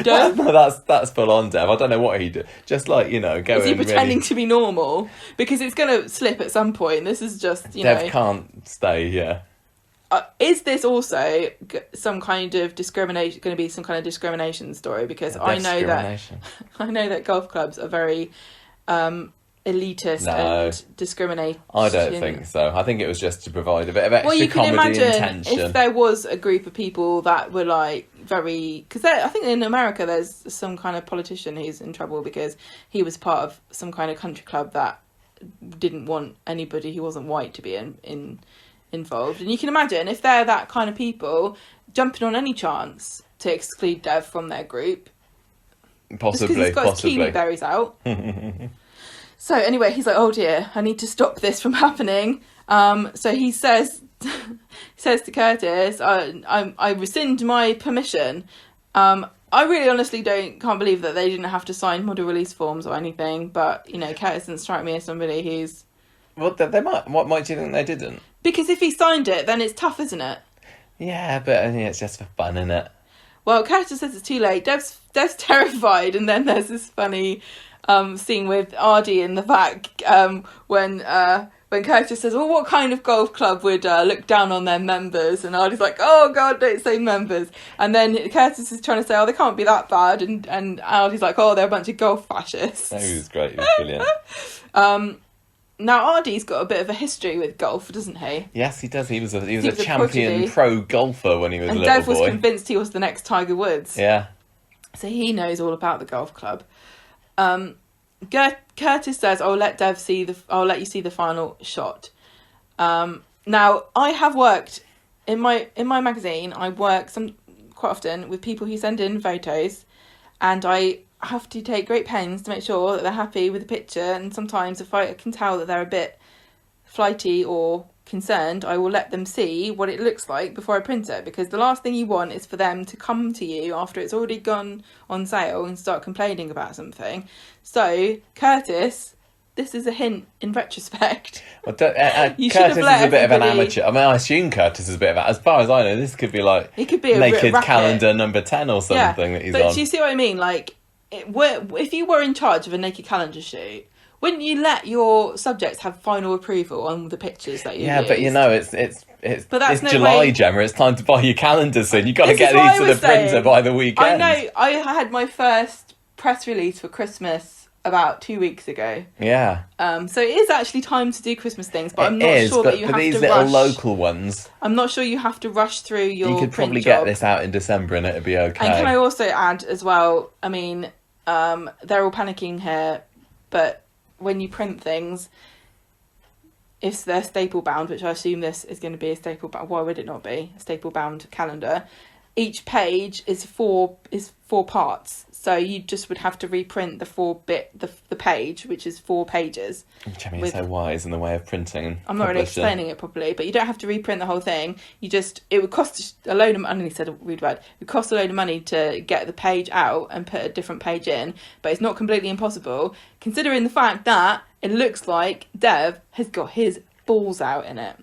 Dev? No, that's full on Dev. I don't know what he do. Just go in. Is he pretending to be normal? Because it's going to slip at some point. This is just, Dev can't stay, yeah. Is this also some kind of discrimination? Going to be some kind of discrimination story? Because I know that golf clubs are very elitist and discriminating. I don't think so. I think it was just to provide a bit of extra comedy and tension. Well, you can imagine if there was a group of people that were like very... Because I think in America there's some kind of politician who's in trouble because he was part of some kind of country club that didn't want anybody who wasn't white to be involved. And you can imagine if they're that kind of people jumping on any chance to exclude Dev from their group. Possibly. Because he's got his kiwi berries out. So anyway, he's like, "Oh dear, I need to stop this from happening." So he says to Curtis, "I rescind my permission." I really honestly can't believe that they didn't have to sign model release forms or anything. But Curtis doesn't strike me as somebody who's... Well, they might. What might you think they didn't? Because if he signed it, then it's tough, isn't it? Yeah, but it's just for fun, isn't it? Well, Curtis says it's too late. Dev's terrified, and then there's this funny scene with Ardy in the back when Curtis says, "Well, what kind of golf club would look down on their members?" And Ardy's like, "Oh God, don't say members." And then Curtis is trying to say, "Oh, they can't be that bad," and Ardy's like, "Oh, they're a bunch of golf fascists." That was great. It was brilliant. Now Ardy's got a bit of a history with golf, doesn't he? Yes, he does. He was a champion pro golfer when he was a little boy. And Dev was convinced he was the next Tiger Woods. Yeah. So he knows all about the golf club. Curtis says, "I'll let you see the final shot." Now, I have worked in my magazine. I work quite often with people who send in photos, and I have to take great pains to make sure that they're happy with the picture. And sometimes, if I can tell that they're a bit flighty or concerned, I will let them see what it looks like before I print it, because the last thing you want is for them to come to you after it's already gone on sale and start complaining about something. So, Curtis, this is a hint in retrospect. Well, Curtis is a bit of an amateur. I mean, I assume Curtis is a bit of as far as I know, this could be like it could be a naked calendar number 10 or something that he's on. But do you see what I mean? Like, if you were in charge of a naked calendar shoot, wouldn't you let your subjects have final approval on the pictures that you use? But you know, it's July, Gemma. It's time to buy your calendar soon. You've got to get these to the printer by the weekend. I know. I had my first press release for Christmas about 2 weeks ago. Yeah. So it is actually time to do Christmas things, but I'm not sure that you have to rush. For these little local ones, I'm not sure you have to rush through your You could probably get this out in December and it'd be okay. And can I also add as well, I mean, they're all panicking here, but when you print things, if they're staple bound, which I assume this is going to be a staple bound, why would it not be a staple bound calendar? Each page is four parts, so you just would have to reprint the page, which is 4 pages. Jimmy is so wise in the way of printing and I'm not really explaining it properly, but you don't have to reprint the whole thing. It would cost a load of, I nearly said a weird word, it would cost a load of money to get the page out and put a different page in, but it's not completely impossible, considering the fact that it looks like Dev has got his balls out in it,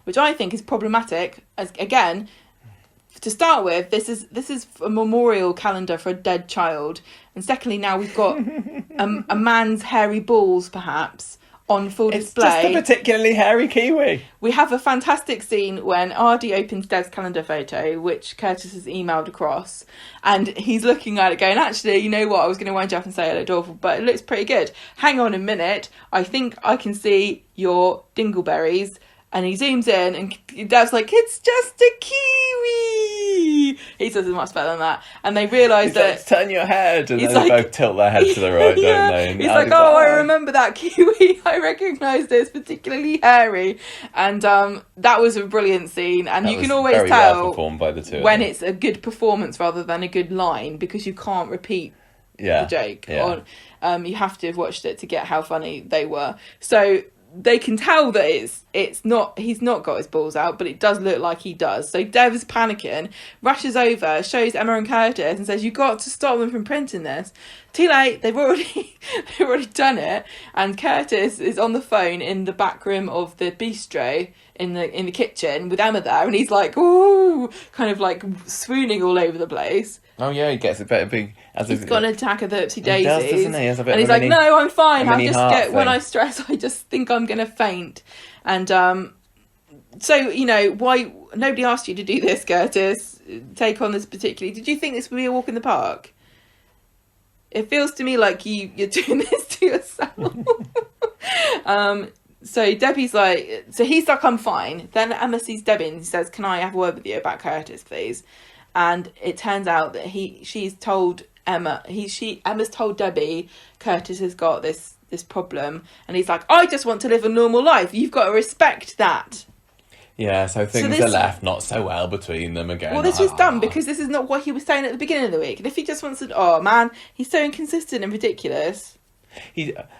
which I think is problematic. As again, to start with, this is a memorial calendar for a dead child, and secondly, now we've got a man's hairy balls perhaps on full display. It's just a particularly hairy kiwi. We have a fantastic scene when Ardy opens Dev's calendar photo, which Curtis has emailed across, and he's looking at it going, actually, you know what, I was going to wind you up and say it looked awful, but it looks pretty good. Hang on a minute, I think I can see your dingleberries. And he zooms in and Dev's like, it's just a kiwi. He says it much better than that. And they realise that... Like, turn your head. And then they both tilt their head to the right, don't they? And he's like, I remember that kiwi. I recognise this, particularly hairy. And that was a brilliant scene. And that you can always tell well performed by the two when it's a good performance rather than a good line, because you can't repeat the joke. Yeah. You have to have watched it to get how funny they were. So... they can tell that he's not got his balls out, but it does look like he does. So Dev's panicking, rushes over, shows Emma and Curtis and says, "You got to stop them from printing this." Too late, they've already done it, and Curtis is on the phone in the back room of the bistro in the kitchen with Emma there, and he's like, ooh, kind of like swooning all over the place. Oh yeah, he gets a bit big. He's got an attack of the oopsie daisies. He does, doesn't he? And he's like, no, I'm fine. When I stress, I just think I'm going to faint. And so, you know, why nobody asked you to do this, Curtis? Take on this particularly. Did you think this would be a walk in the park? It feels to me like you're doing this to yourself. So Debbie's like, so he's like, I'm fine. Then Emma sees Debbie and says, can I have a word with you about Curtis, please? And it turns out that Emma's told Debbie Curtis has got this problem, and he's like, I just want to live a normal life. You've got to respect that. Yeah, so things are left not so well between them again. Well, this was dumb because this is not what he was saying at the beginning of the week. And if he just wants to, oh man, he's so inconsistent and ridiculous.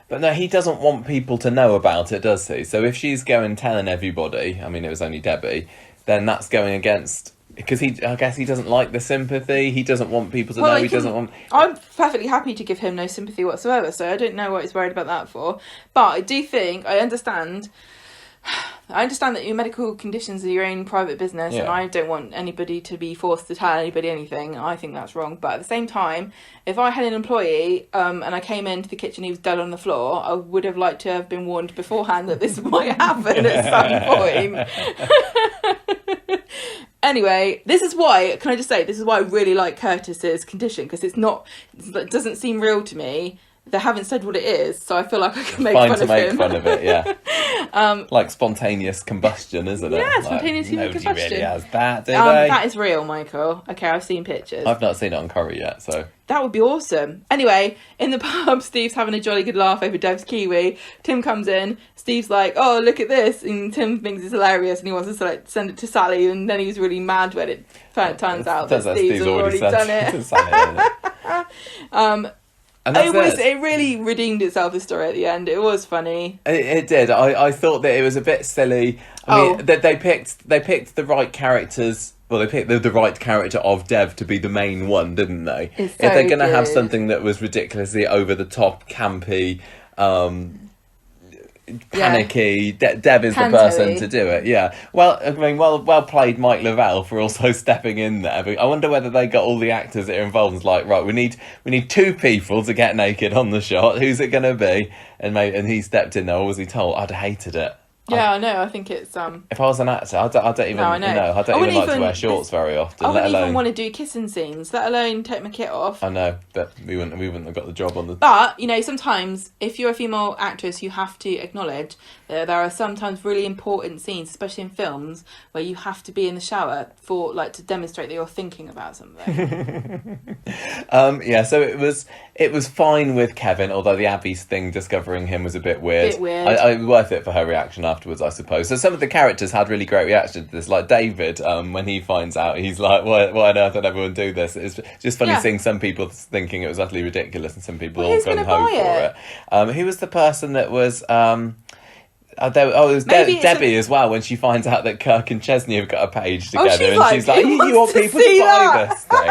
But no, he doesn't want people to know about it, does he? So if she's going telling everybody, I mean, it was only Debbie, then that's going against... Because I guess he doesn't like the sympathy. He doesn't want people to know. He doesn't want... I'm perfectly happy to give him no sympathy whatsoever, so I don't know what he's worried about that for. But I do think, I understand that your medical conditions are your own private business, and I don't want anybody to be forced to tell anybody anything. I think that's wrong. But at the same time, if I had an employee and I came into the kitchen, he was dead on the floor, I would have liked to have been warned beforehand that this might happen at some point. Anyway, this is why I really like Curtis's condition, because it doesn't seem real to me they haven't said what it is, so I feel like I can make Fine fun to of make him. fun of it, yeah. Like spontaneous combustion, isn't it? Yeah, spontaneous human nobody combustion. really has that, do they? That is real, Michael. Okay, I've seen pictures. I've not seen it on Curry yet, so... That would be awesome. Anyway, in the pub, Steve's having a jolly good laugh over Dev's kiwi. Tim comes in. Steve's like, oh, look at this. And Tim thinks it's hilarious and he wants to like, send it to Sally. And then he was really mad when it turns out that Steve's already done it. And that's it really redeemed itself, the story at the end. It was funny. It did. I thought that it was a bit silly. I mean, they picked the right characters. Well, they picked the right character of Dev to be the main one, didn't they? It's if they're going to good. have something that was ridiculously over the top, campy, panicky, Dev is the person to do it. Yeah. Well, I mean, well played, Mike Lavelle, for also stepping in there. But I wonder whether they got all the actors that are involved. It's like, right, we need two people to get naked on the shot. Who's it going to be? And he stepped in there. Or was he told? I'd have hated it. Yeah, I know. I think it's If I was an actor, I don't even. No, I know. I don't even like to wear shorts very often. I wouldn't even want to do kissing scenes, let alone take my kit off. I know, but we wouldn't have got the job on the. But sometimes if you're a female actress, you have to acknowledge that there are sometimes really important scenes, especially in films, where you have to be in the shower for to demonstrate that you're thinking about something. Yeah, so it was fine with Kevin, although the Abby's thing discovering him was a bit weird. I worth it for her reaction afterwards, I suppose. So some of the characters had really great reactions to this, like David, when he finds out, he's like, why on earth would everyone do this? It's just funny seeing some people thinking it was utterly ridiculous and some people all gung-ho for it. Who was the person that was... it was Debbie as well, when she finds out that Kirk and Chesney have got a page together, she's like, you want people to buy this thing?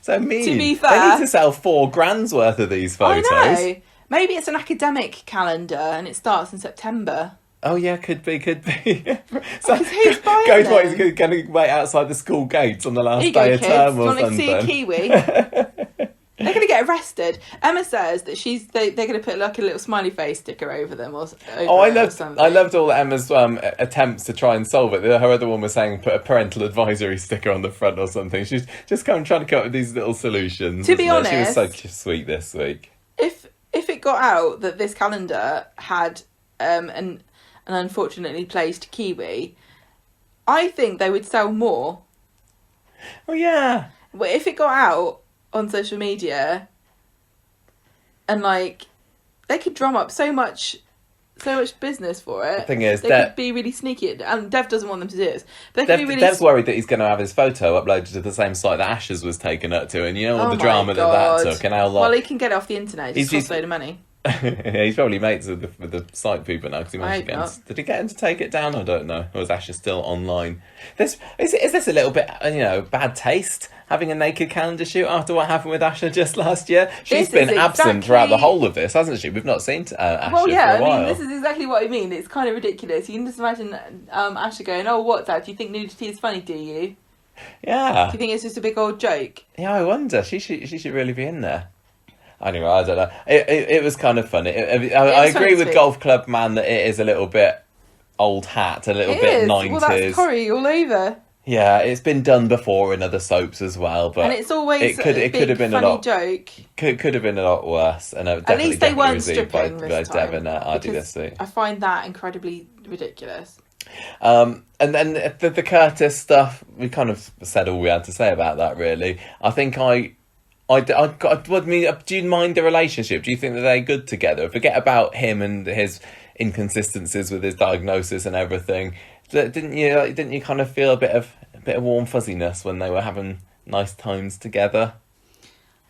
So mean. To be fair, they need to sell $4,000 worth of these photos. I know. Maybe it's an academic calendar and it starts in September. Oh yeah, could be. So who's buying goes them? He's going to wait outside the school gates on the last day of term or something. Do you want to see a kiwi? They're going to get arrested. Emma says that they're going to put like a little smiley face sticker over them I loved all Emma's attempts to try and solve it. Her other one was saying put a parental advisory sticker on the front or something. She's just trying to come up with these little solutions. To be honest, she was so sweet this week. If it got out that this calendar had an unfortunately placed kiwi, I think they would sell more. Oh yeah. But if it got out on social media and they could drum up so much business for it. The thing is, they could be really sneaky, and Dev doesn't want them to do this. But they could be really Dev's worried that he's going to have his photo uploaded to the same site that Ash's was taken up to, and you know all the drama that took, and how long. Well, he can get it off the internet. Just cost a load of money. Yeah, he's probably mates with the site people now because he managed to get him. Did he get him to take it down? I don't know. Or is Ash still online? Is this a little bit bad taste, having a naked calendar shoot after what happened with Asha just last year? She's been absent throughout the whole of this, hasn't she? We've not seen Asha for a while. I mean, this is exactly what I mean. It's kind of ridiculous. You can just imagine Asha going, "Oh, what's that? Do you think nudity is funny? Do you? Yeah. Do you think it's just a big old joke?" Yeah, I wonder. She should really be in there. Anyway, I don't know. It was kind of funny. I agree with Golf Club Man that it is a little bit old hat, a little bit 90s. Well, that's Corrie all over. Yeah, it's been done before in other soaps as well, but and it's always it could have been funny a lot joke. Could have been a lot worse, and at least they weren't stripping by this time. Dev and Adi this week. I find that incredibly ridiculous. And then the Curtis stuff, we kind of said all we had to say about that. Really, I think do you mind the relationship? Do you think that they're good together? Forget about him and his inconsistencies with his diagnosis and everything. Didn't you kind of feel a bit of warm fuzziness when they were having nice times together?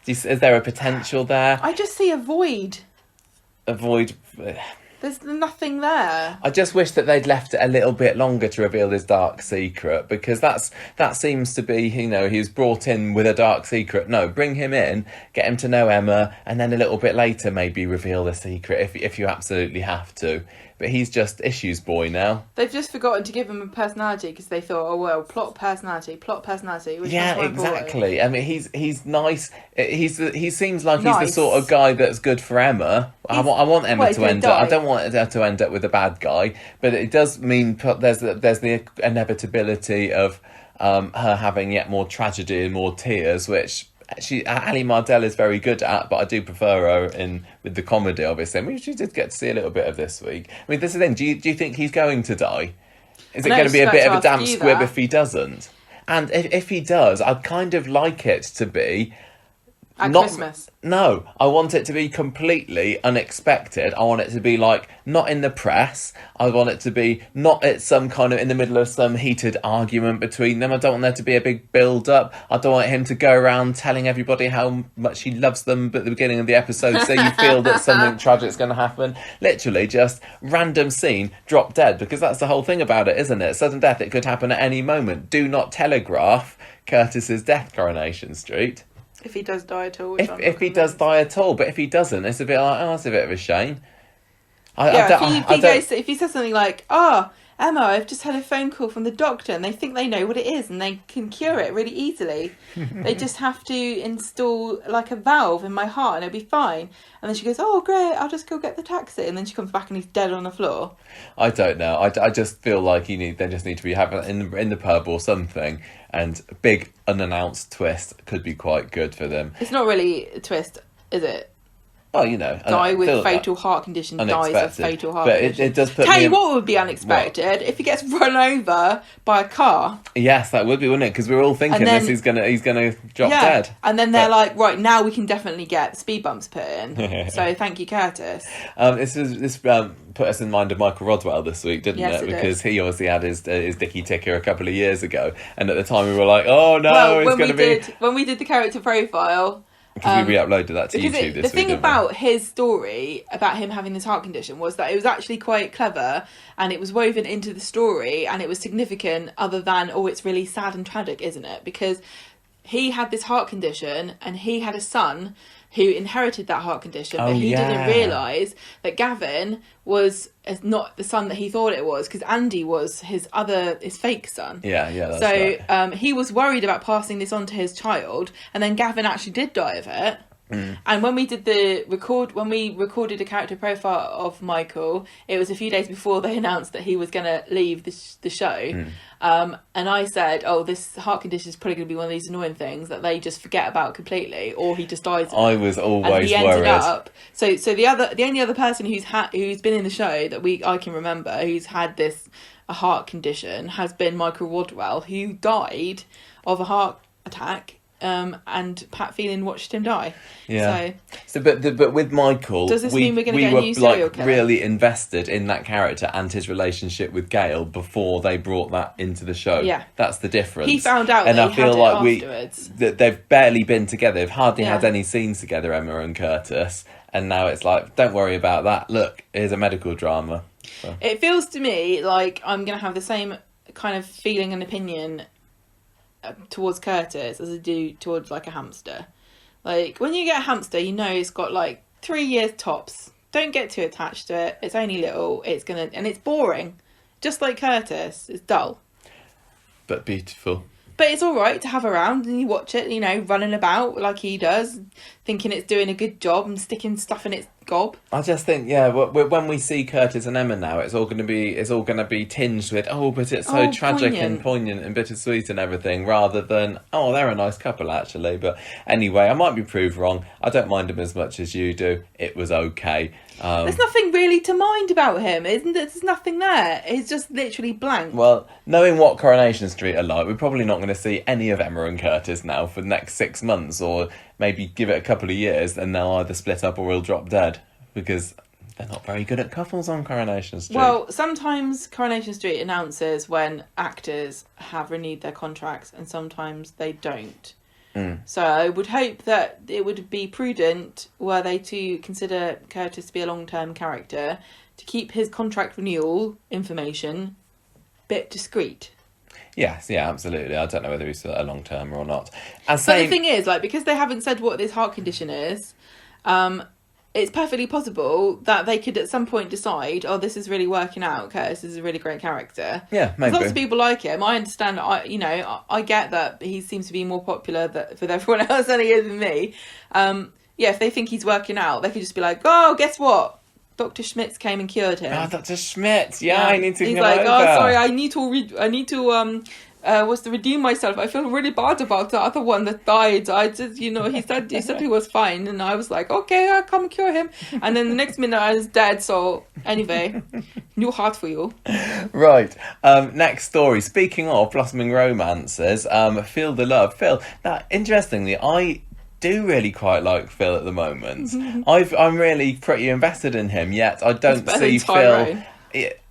Is there a potential there? I just see a void. There's nothing there. I just wish that they'd left it a little bit longer to reveal his dark secret, because that seems to be, he was brought in with a dark secret. No, bring him in, get him to know Emma, and then a little bit later maybe reveal the secret if you absolutely have to. But he's just issues boy now. They've just forgotten to give him a personality because they thought, oh well, plot personality. Which yeah, exactly. I mean, he's nice. He seems like he's the sort of guy that's good for Emma. I want Emma to end up. I don't want her to end up with a bad guy, but it does mean there's the inevitability of her having yet more tragedy and more tears, which Ali Mardell is very good at, but I do prefer her with the comedy, obviously. I mean, she did get to see a little bit of this week. I mean, this is the thing. Do you think he's going to die? Is it going to be a bit of a damp squib if he doesn't? And if he does, I'd kind of like it to be... At Christmas. No, I want it to be completely unexpected. I want it to be like not in the press. I want it to be not at some kind of in the middle of some heated argument between them. I don't want there to be a big build up. I don't want him to go around telling everybody how much he loves them at the beginning of the episode, so you feel that something tragic's going to happen. Literally just random scene, drop dead, because that's the whole thing about it, isn't it? Sudden death, it could happen at any moment. Do not telegraph Curtis's death, Coronation Street. If he does die at all. If he does die at all, but if he doesn't, it's a bit like, that's a bit of a shame. If he says something like, Emma, I've just had a phone call from the doctor and they think they know what it is and they can cure it really easily. They just have to install like a valve in my heart and it'll be fine. And then she goes, oh, great, I'll just go get the taxi. And then she comes back and he's dead on the floor. I don't know. I just feel like they just need to be having in the pub or something. And a big unannounced twist could be quite good for them. It's not really a twist, is it? Well, you know, guy with fatal heart condition dies of fatal heart condition. It does put Tell you what would be unexpected if he gets run over by a car. Yes, that would be, wouldn't it? Because we're all thinking he's gonna drop dead. And then they're like, right, now we can definitely get speed bumps put in. So thank you, Curtis. This put us in mind of Michael Rodwell this week, didn't it? Because he obviously had his Dickie Ticker a couple of years ago, and at the time we were like, oh no, it's going to be when we did the character profile. Because we re-uploaded that to YouTube this week. The thing about his story, about him having this heart condition, was that it was actually quite clever and it was woven into the story and it was significant other than, it's really sad and tragic, isn't it? Because he had this heart condition and he had a son who inherited that heart condition, but he didn't realise that Gavin was not the son that he thought it was, because Andy was his fake son. Yeah, that's right. He was worried about passing this on to his child, and then Gavin actually did die of it. And when we did when we recorded a character profile of Michael, it was a few days before they announced that he was going to leave the show. And I said, this heart condition is probably going to be one of these annoying things that they just forget about completely, or he just dies. I was always worried. So the only other person who's been in the show that I can remember who's had a heart condition has been Michael Rodwell, who died of a heart attack. And Pat Phelan watched him die. Yeah. But with Michael, does this mean we're going to get a new serial killer? Really invested in that character and his relationship with Gail before they brought that into the show. Yeah, that's the difference. He found out, and I feel like afterwards. They've barely been together. They've hardly had any scenes together, Emma and Curtis. And now it's like, don't worry about that. Look, here's a medical drama. So. It feels to me like I'm going to have the same kind of feeling and opinion towards Curtis as I do towards like a hamster. Like when you get a hamster, you know it's got like 3 years tops. Don't get too attached to it. It's only little. And it's boring. Just like Curtis, it's dull. But beautiful. But it's all right to have around and you watch it, running about like he does, thinking it's doing a good job and sticking stuff in its gob. I just think, when we see Curtis and Emma now, it's all going to be tinged with, but it's so tragic and poignant and bittersweet and everything, rather than, they're a nice couple actually. But anyway, I might be proved wrong. I don't mind him as much as you do. It was okay. There's nothing really to mind about him, isn't there? There's nothing there. He's just literally blank. Well, knowing what Coronation Street are like, we're probably not going to see any of Emma and Curtis now for the next 6 months, or maybe give it a couple of years and they'll either split up or we'll drop dead, because they're not very good at couples on Coronation Street. Well, sometimes Coronation Street announces when actors have renewed their contracts and sometimes they don't. So I would hope that it would be prudent, were they to consider Curtis to be a long-term character, to keep his contract renewal information a bit discreet. Yes, yeah, absolutely. I don't know whether he's a long-term or not. But the thing is, because they haven't said what this heart condition is, it's perfectly possible that they could at some point decide, this is really working out, Curtis is a really great character. Yeah, maybe. Lots of people like him. I understand, I get that he seems to be more popular with everyone else than he is with me. If they think he's working out, they could just be like, guess what? Dr. Schmitz came and cured him. Dr. Schmitz, I need to He's come like, over. sorry, I need to was to redeem myself. I feel really bad about the other one that died. I just, he said he was fine, and I was like, okay, I'll come cure him. And then the next minute I was dead. So anyway, new heart for you. Right. Next story. Speaking of blossoming romances, Feel the Love. Phil. Now, interestingly, I do really quite like Phil at the moment. I'm really pretty invested in him, yet I don't see Phil.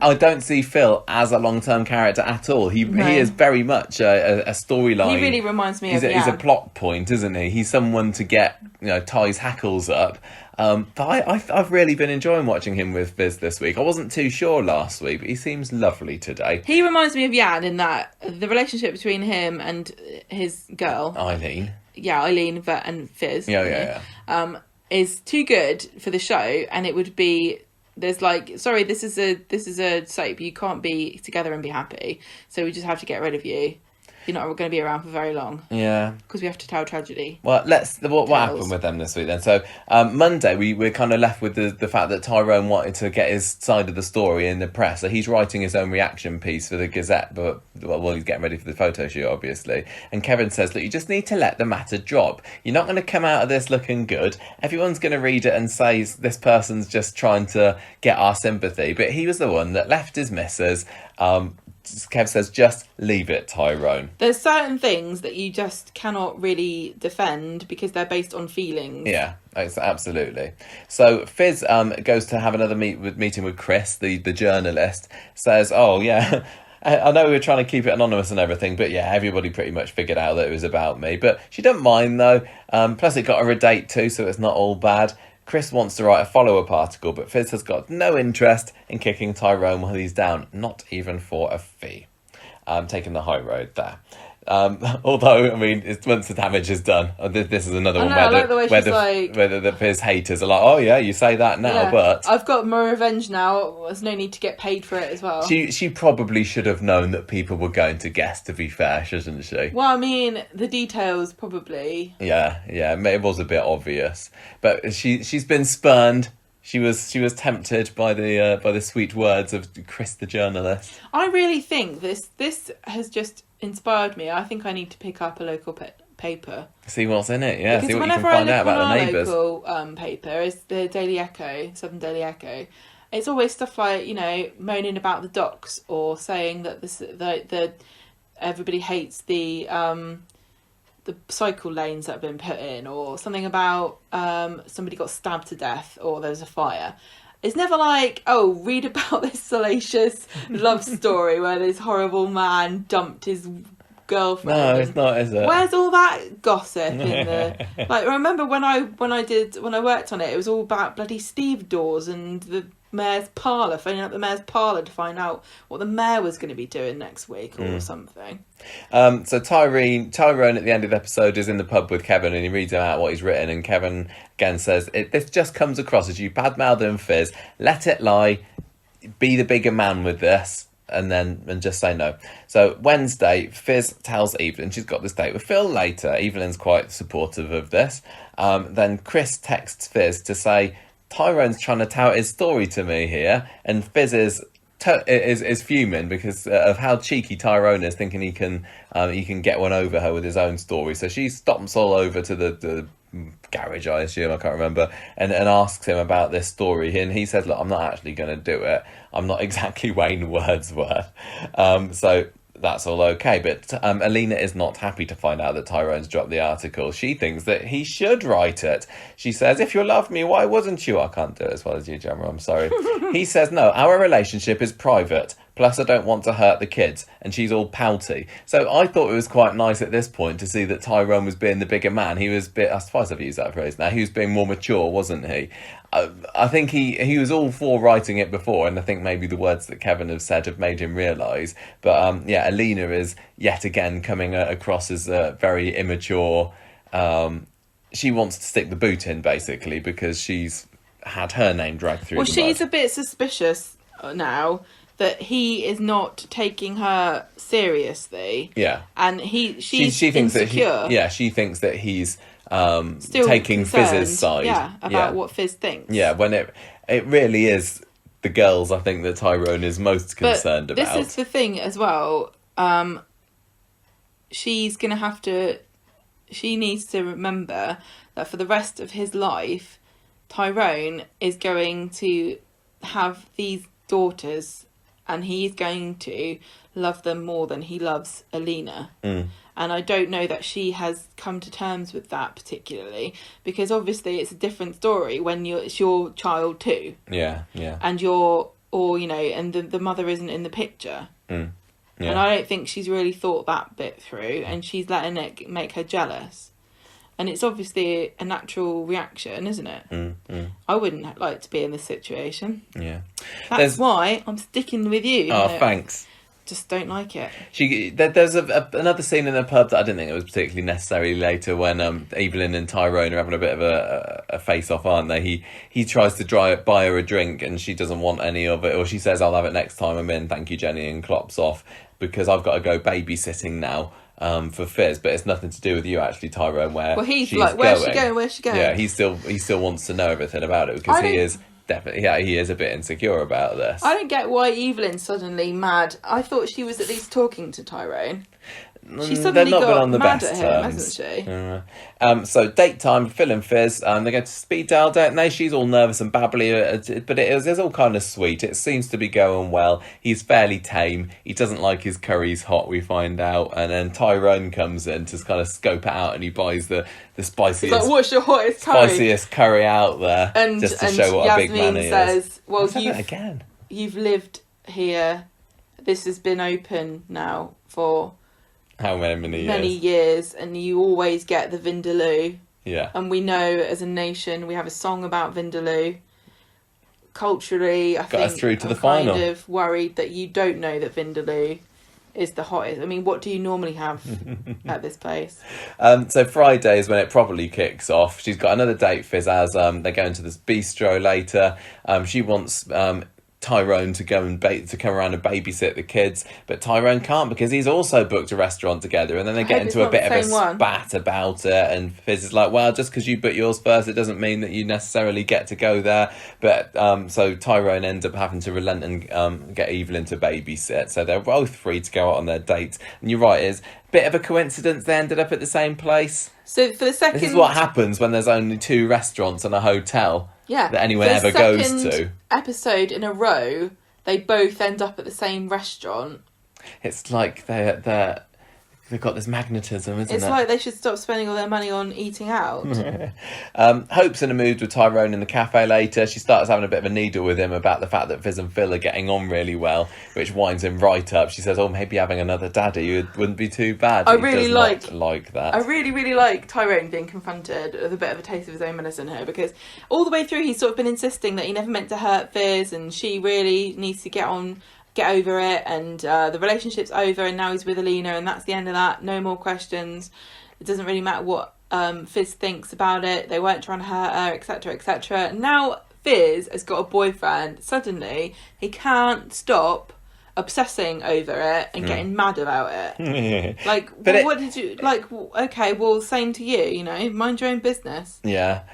I don't see Phil as a long-term character at all. He is very much a storyline. He really reminds me he's a plot point, isn't he? He's someone to get Ty's hackles up. But I've really been enjoying watching him with Fiz this week. I wasn't too sure last week, but he seems lovely today. He reminds me of Jan in that the relationship between him and his girl Eileen. Yeah, Eileen and Fiz. Yeah. Is too good for the show, and it would be. There's like, sorry, this is a soap. You can't be together and be happy. So we just have to get rid of you. You're not going to be around for very long. Yeah. Because we have to tell tragedy. Well, what happened with them this week then? So Monday we're kind of left with the fact that Tyrone wanted to get his side of the story in the press. So he's writing his own reaction piece for the Gazette, but he's getting ready for the photo shoot, obviously. And Kevin says, look, you just need to let the matter drop. You're not going to come out of this looking good. Everyone's going to read it and say this person's just trying to get our sympathy. But he was the one that left his missus. Kev says, just leave it, Tyrone. There's certain things that you just cannot really defend because they're based on feelings. Yeah, absolutely. So Fiz goes to have another meeting with Chris, the journalist, says, oh, yeah, I know we were trying to keep it anonymous and everything, but yeah, everybody pretty much figured out that it was about me. But she doesn't mind, though. Plus, it got her a date, too, so it's not all bad. Chris wants to write a follow-up article, but Fiz has got no interest in kicking Tyrone while he's down, not even for a fee. Taking the high road there. Although, I mean, once the damage is done, this is another one where the Fiz haters are like, oh yeah, you say that now, but... I've got my revenge now, there's no need to get paid for it as well. She probably should have known that people were going to guess, to be fair, shouldn't she? Well, I mean, the details probably... Yeah, it was a bit obvious. But she's been spurned. She was tempted by the sweet words of Chris the journalist. I really think this has just inspired me. I think I need to pick up a local paper. See what's in it, yeah. Because see what you can find out about the neighbours. Local paper is the Daily Echo, Southern Daily Echo. It's always stuff like, moaning about the docks or saying that the everybody hates the cycle lanes that have been put in, or something about somebody got stabbed to death or there's a fire. It's never like, oh, read about this salacious love story where this horrible man dumped his girlfriend. No, it's not, is it? Where's all that gossip in the... Like, remember when I worked on it, it was all about bloody Steve Dawes and the mayor's parlour, phoning up the mayor's parlour to find out what the mayor was going to be doing next week or something. So Tyrone at the end of the episode is in the pub with Kevin and he reads out what he's written, and Kevin again says, this just comes across as you badmouth him, Fiz, let it lie, be the bigger man with this, and just say no. So Wednesday, Fiz tells Evelyn she's got this date with Phil later. Evelyn's quite supportive of this. Then Chris texts Fiz to say, Tyrone's trying to tout his story to me here, and Fiz is fuming because of how cheeky Tyrone is, thinking he can get one over her with his own story. So she stomps all over to the garage, I assume, I can't remember, and asks him about this story, and he says, look, I'm not actually going to do it. I'm not exactly Wayne Wordsworth. So that's all okay, but Alina is not happy to find out that Tyrone's dropped the article. She thinks that he should write it. She says, if you love me, why wouldn't you? I can't do it as well as you, Gemma, I'm sorry. He says, no, our relationship is private. Plus, I don't want to hurt the kids. And she's all pouty. So I thought it was quite nice at this point to see that Tyrone was being the bigger man. He was I suppose I've used that phrase now, he was being more mature, wasn't he? I think he was all for writing it before, and I think maybe the words that Kevin have said have made him realise. But Alina is yet again coming across as very immature. She wants to stick the boot in, basically, because she's had her name dragged through. Well, she's a bit suspicious now that he is not taking her seriously. Yeah. And she thinks insecure. She thinks that he's still taking concerned, Fiz's side. About what Fiz thinks. Yeah, when it really is the girls, I think, that Tyrone is most concerned about. This is the thing as well. she's going to have to... She needs to remember that for the rest of his life, Tyrone is going to have these daughters and he's going to love them more than he loves Alina. And I don't know that she has come to terms with that particularly, because obviously it's a different story when it's your child too. Yeah. And and the mother isn't in the picture. Yeah. And I don't think she's really thought that bit through, and she's letting it make her jealous. And it's obviously a natural reaction, isn't it? I wouldn't like to be in this situation. Yeah. That's why I'm sticking with you. Oh, thanks. Just don't like it. There's another scene in the pub that I didn't think it was particularly necessary later when Evelyn and Tyrone are having a bit of a face-off, aren't they? He tries to buy her a drink and she doesn't want any of it, or she says, I'll have it next time I'm in, thank you, Jenny, and clops off because I've got to go babysitting now. For Fiz, but it's nothing to do with you actually, Tyrone. He's like, where's she going? Yeah, he still wants to know everything about it because he is definitely he is a bit insecure about this. I don't get why Evelyn's suddenly mad. I thought she was at least talking to Tyrone. She suddenly got mad at him, hasn't she? So date time, Phill and Fiz. They go to Speeddale, don't they? She's all nervous and babbly, but it's all kind of sweet. It seems to be going well. He's fairly tame. He doesn't like his curries hot, we find out. And then Tyrone comes in to kind of scope it out, and he buys the spiciest. He's like, what's your hottest curry? Spiciest curry out there, just to show what a big man he says, is. well, you've lived here. This has been open now for... How many years? Many years, and you always get the Vindaloo. Yeah. And we know as a nation, we have a song about Vindaloo. Culturally, I think us through to the final. Kind of worried that you don't know that Vindaloo is the hottest. I mean, what do you normally have at this place? So Friday is when it properly kicks off. She's got another date, Fiz, as they go into this bistro later. She wants Tyrone to go and to come around and babysit the kids, but Tyrone can't because he's also booked a restaurant together, and then they get into a bit of a spat about it, and Fiz is like, well, just because you booked yours first, it doesn't mean that you necessarily get to go there. But so Tyrone ends up having to relent and get Evelyn to babysit, so they're both free to go out on their dates. And you're right, it's a bit of a coincidence they ended up at the same place. So for the second... This is what happens when there's only 2 restaurants and a hotel that anyone ever goes to. Episode in a row, they both end up at the same restaurant. It's like they've got this magnetism, isn't it? It's like they should stop spending all their money on eating out. Hope's in a mood with Tyrone in the cafe later. She starts having a bit of a needle with him about the fact that Fiz and Phill are getting on really well, which winds him right up. She says, maybe having another daddy wouldn't be too bad. I really like that. I really like Tyrone being confronted with a bit of a taste of his own medicine here, because all the way through he's sort of been insisting that he never meant to hurt Fiz, and she really needs to get over it, and the relationship's over, and now he's with Alina, and that's the end of that. No more questions. It doesn't really matter what Fiz thinks about it. They weren't trying to hurt her, etc, etc. Now Fiz has got a boyfriend. Suddenly he can't stop obsessing over it and getting mad about it. What did you like? Okay, well, same to you. Mind your own business. Yeah,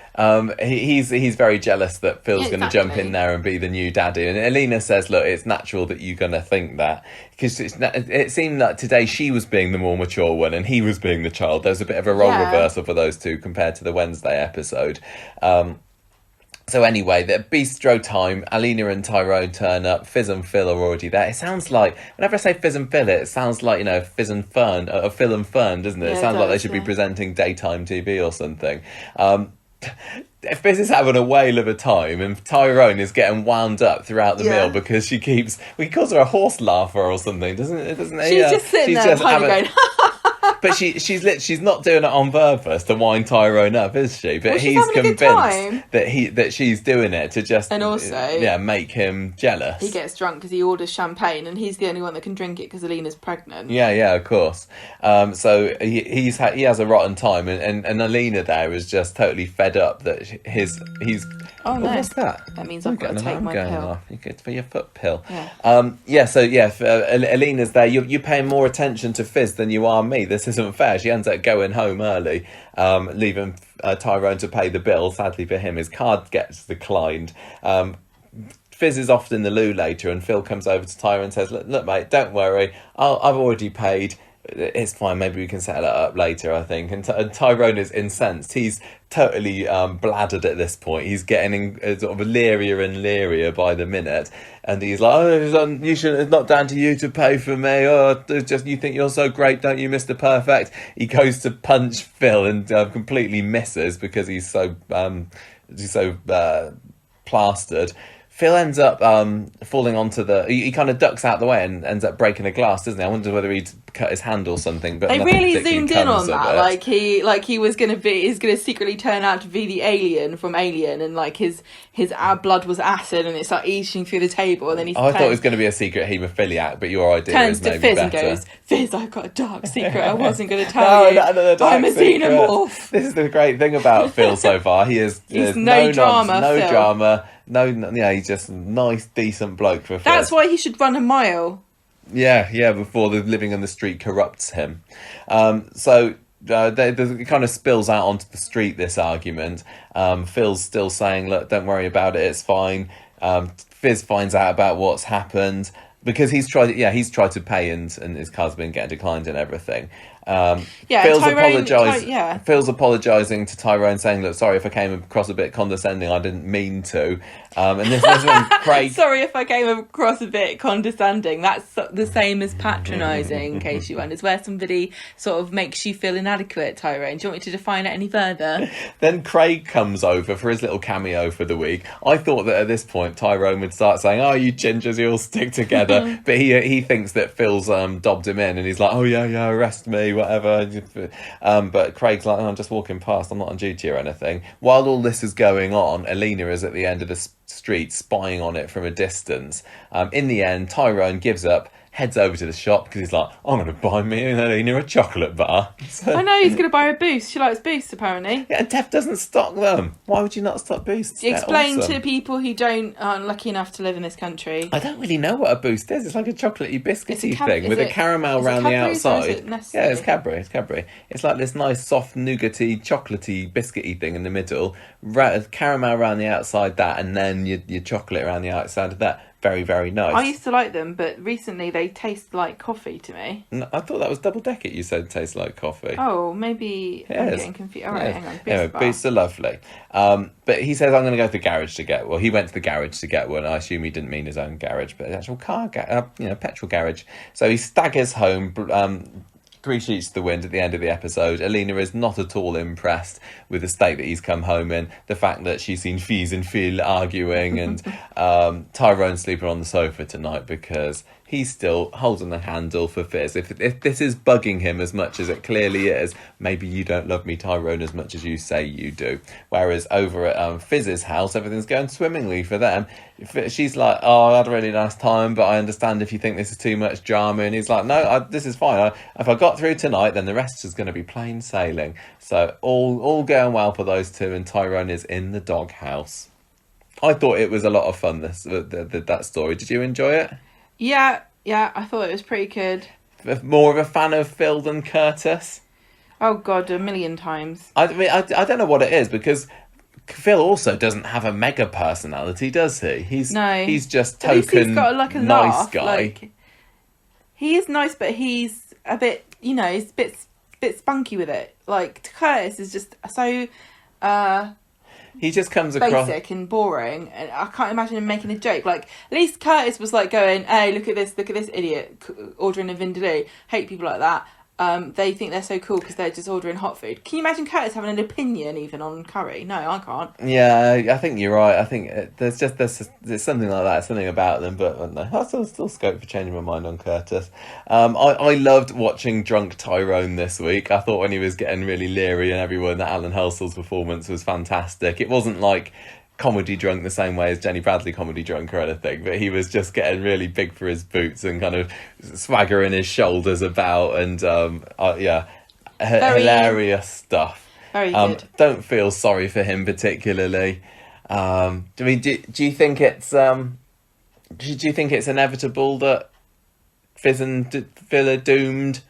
he's very jealous that Phil's going to jump in there and be the new daddy. And Alina says, "Look, it's natural that you're going to think that, because it seemed like today she was being the more mature one and he was being the child. There's a bit of a role reversal for those two compared to the Wednesday episode." So anyway, the bistro time, Alina and Tyrone turn up, Fiz and Phill are already there. It sounds like, whenever I say Fiz and Phill, it sounds like, Fiz and Fern, Phill and Fern, doesn't it? It sounds like they should be presenting daytime TV or something. Fiz is having a whale of a time, and Tyrone is getting wound up throughout the meal because he calls her a horse laugher or something, doesn't he? She's just sitting there going... But she's not doing it on purpose to wind Tyrone up, is she? But he's convinced that she's doing it to just make him jealous. He gets drunk because he orders champagne, and he's the only one that can drink it because Alina's pregnant. Yeah, of course. So he has a rotten time, and Alina there is just totally fed up that he's. Oh no! What's that? That means I've got to take my pill. Off. You get for your foot pill. Yeah. Alina's there. You're paying more attention to Fiz than you are me. This isn't fair. She ends up going home early, leaving Tyrone to pay the bill. Sadly for him, his card gets declined. Fiz is off in the loo later, and Phill comes over to Tyrone and says, look mate, don't worry. I've already paid. it's fine, maybe we can settle it up later, I think. And Tyrone is incensed. He's totally bladdered at this point. He's getting sort of leerier and leerier by the minute. And he's like, it's not down to you to pay for me. Oh, it's just you think you're so great, don't you, Mr. Perfect? He goes to punch Phil and completely misses because he's so plastered. Phil ends up falling onto he kind of ducks out the way and ends up breaking a glass, doesn't he? I wonder whether he'd cut his hand or something. But they really zoomed in on that, it. like he was gonna secretly turn out to be the alien from Alien, and like his blood was acid, and it's like eating through the table, and then I thought it was going to be a secret haemophiliac, but your idea turns is maybe to Fiz better. And goes, Fiz, I've got a dark secret. I wasn't going to tell you. I'm a xenomorph. This is the great thing about Phil so far. He's no drama. No drama. He's just a nice, decent bloke for Fiz. That's why he should run a mile. Yeah, before the living on the street corrupts him. It kind of spills out onto the street, this argument. Phil's still saying, look, don't worry about it, it's fine. Fiz finds out about what's happened because he's tried to pay and his car's been getting declined and everything. Phil's apologising to Tyrone, saying, look, sorry if I came across a bit condescending, I didn't mean to. And this is when Craig... Sorry if I came across a bit condescending. That's the same as patronising, in case you wonder. It's where somebody sort of makes you feel inadequate, Tyrone. Do you want me to define it any further? Then Craig comes over for his little cameo for the week. I thought that at this point Tyrone would start saying, oh, you gingers, you all stick together. But he thinks that Phil's dobbed him in, and he's like, oh, yeah, arrest me, whatever. But Craig's like, oh, I'm just walking past, I'm not on duty or anything. While all this is going on, Alina is at the end of the street spying on it from a distance. In the end, Tyrone gives up, heads over to the shop because he's like, I'm going to buy me and Alina a chocolate bar. So, I know, he's going to buy her Boost. She likes Boost, apparently. Yeah, and Tef doesn't stock them. Why would you not stock Boosts? Explain awesome. to people who aren't lucky enough to live in this country. I don't really know what a Boost is. It's like a chocolatey biscuity thing with a caramel around the outside. Yeah, it's Cadbury. It's like this nice soft nougaty chocolatey biscuity thing in the middle, caramel around the outside, that, and then your chocolate around the outside of that. Very, very nice. I used to like them, but recently they taste like coffee to me. No, I thought that was Double Decker you said tastes like coffee. Oh, maybe I'm getting confused. All right, hang on. Anyway, Boosts are lovely. But he says, I'm going to go to the garage to get one. He went to the garage to get one. I assume he didn't mean his own garage, but the actual petrol garage. So he staggers home, 3 sheets to the wind at the end of the episode. Alina is not at all impressed with the state that he's come home in. The fact that she's seen Fiz and Phill arguing and Tyrone sleeping on the sofa tonight because he's still holding the handle for Fiz. If this is bugging him as much as it clearly is, maybe you don't love me, Tyrone, as much as you say you do. Whereas over at Fiz's house, everything's going swimmingly for them. She's like, oh, I had a really nice time, but I understand if you think this is too much drama. And he's like, no, this is fine. If I got through tonight, then the rest is going to be plain sailing. So all going well for those two, and Tyrone is in the doghouse. I thought it was a lot of fun, that story. Did you enjoy it? Yeah, I thought it was pretty good. More of a fan of Phill than Curtis? Oh, God, a million times. I mean, I don't know what it is, because Phill also doesn't have a mega personality, does he? He's just token he's got, like, a nice laugh. guy. Like, he is nice, but he's a bit, he's a bit spunky with it. Like, Curtis is just so... he just comes across basic and boring, and I can't imagine him making a joke. Like, at least Curtis was like going, hey, look at this idiot ordering a vindaloo. Hate people like that. They think they're so cool because they're just ordering hot food. Can you imagine Curtis having an opinion even on curry? No, I can't. Yeah, I think you're right. I think there's something like that, something about them, but no, I still scope for changing my mind on Curtis. I loved watching drunk Tyrone this week. I thought when he was getting really leery and everyone, that Alan Halsel's performance was fantastic. It wasn't like comedy drunk the same way as Jenny Bradley comedy drunk or anything, but he was just getting really big for his boots and kind of swaggering his shoulders about, and hilarious stuff. Very good. Don't feel sorry for him particularly. I mean, do you think it's do you think it's inevitable that Fiz and Phill are doomed?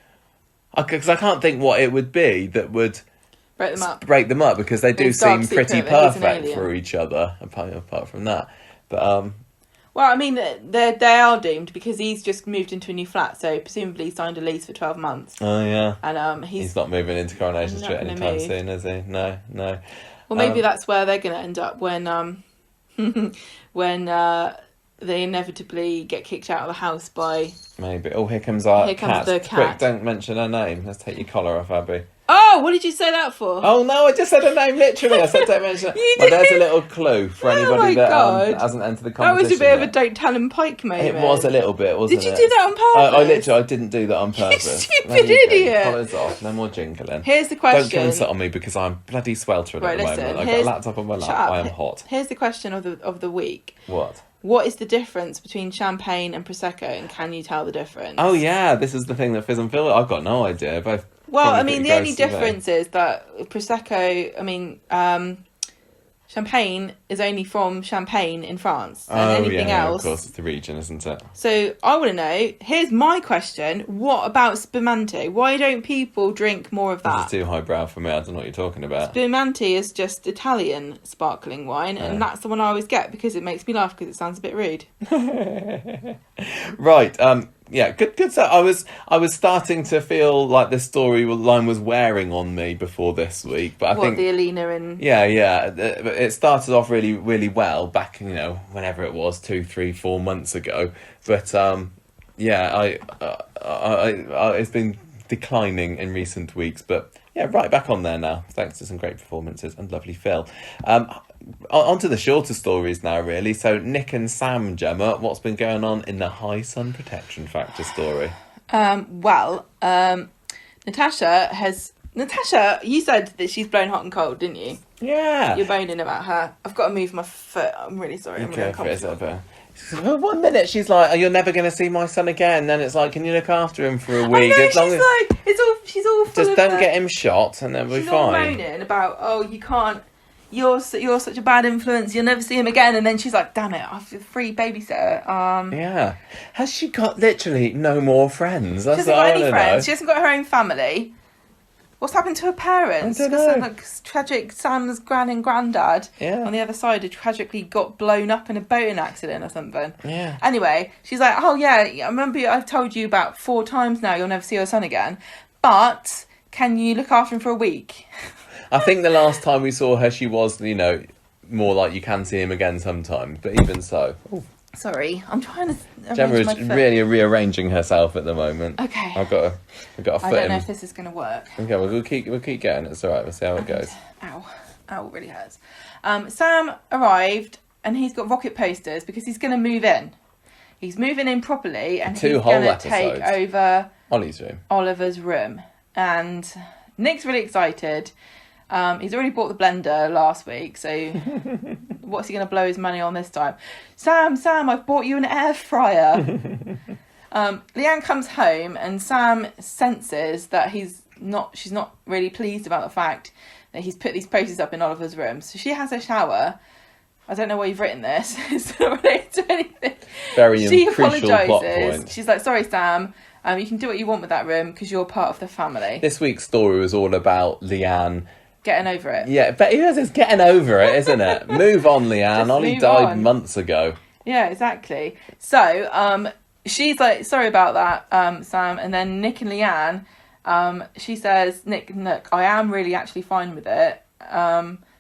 Because I can't think what it would be that would break them up, because they do seem pretty perfect for each other, apart from that. But Well, I mean, they are doomed because he's just moved into a new flat, so presumably signed a lease for 12 months. Oh, yeah. And he's not moving into Coronation Street anytime soon, is he? No. Well, maybe that's where they're going to end up when when they inevitably get kicked out of the house by... Maybe. Oh, here comes the cat. Quick, don't mention her name. Let's take your collar off, Abby. Oh, what did you say that for? Oh, no, I just said her name, literally. I said don't mention her. You Well, did? there's a little clue for anybody that hasn't entered the That competition was a bit of a yet. don't tell him Pike moment. It was a little bit, wasn't it? Did you do that on purpose? I didn't do that on purpose. You stupid idiot. Collars off, no more jingling. Here's the question. Don't come and sit on me because I'm bloody sweltering at the moment. I've got a laptop on my lap. I am hot. Here's the question of the week. What? What is the difference between champagne and Prosecco, and can you tell the difference? Oh, yeah, this is the thing that Fiz and Phill... I've got no idea. Both. Well, I mean, the only difference is that Prosecco, champagne is only from Champagne in France. And anything else... of course, it's the region, isn't it? So, I want to know, here's my question, what about Spumante? Why don't people drink more of that? This is too highbrow for me, I don't know what you're talking about. Spumante is just Italian sparkling wine, and that's the one I always get because it makes me laugh because it sounds a bit rude. Right, yeah, good stuff. I was starting to feel like this storyline was wearing on me before this week, but I think the Alina and yeah, it started off really, really well back, whenever it was 2, 3, 4 months ago. But I it's been declining in recent weeks, but yeah, right back on there now, thanks to some great performances and lovely Phill. On to the shorter stories now, really. So Nick and Sam, Gemma, what's been going on in the high sun protection factor story? Natasha, you said that she's blown hot and cold, didn't you? Yeah. You're moaning about her. I've got to move my foot. I'm really sorry. I'm really uncomfortable. For 1 minute she's like, "Oh, you're never going to see my son again." Then it's like, "Can you look after him for a week?" I know, she's all full just of don't get him shot, and then we'll be she's all fine. moaning about, "Oh, you can't. You're such a bad influence. You'll never see him again." And then she's like, "Damn it, I've a free babysitter." Yeah. Has she got literally no more friends? That's she hasn't got any friends. She hasn't got her own family. What's happened to her parents? I don't know. Like tragic Sam's gran and granddad on the other side had tragically got blown up in a boating accident or something. Yeah. Anyway, she's like, "Oh yeah, I remember I've told you about 4 times now you'll never see your son again. But can you look after him for a week?" I think the last time we saw her, she was, more like you can see him again sometimes. But even so. Ooh. Sorry, I'm trying to. Gemma is really rearranging herself at the moment. Okay. I've got a foot. I don't know if this is going to work. Okay, well, we'll keep going. It's all right. We'll see how it goes. Ow, it really hurts. Sam arrived and he's got rocket posters because he's going to move in. He's moving in properly and he's going to take over Oliver's room. And Nick's really excited. He's already bought the blender last week, so what's he going to blow his money on this time? Sam, I've bought you an air fryer. Leanne comes home and Sam senses that she's not really pleased about the fact that he's put these posters up in Oliver's room. So she has a shower. I don't know why you've written this. It's not related to anything. She apologises. She's like, "Sorry, Sam. You can do what you want with that room because you're part of the family." This week's story was all about Leanne getting over it. Yeah, but it's getting over it, isn't it? Move on, Leanne. Ollie died months ago. Yeah, exactly. So, she's like, "Sorry about that, Sam." And then Nick and Leanne, she says, Nick, I am really actually fine with it.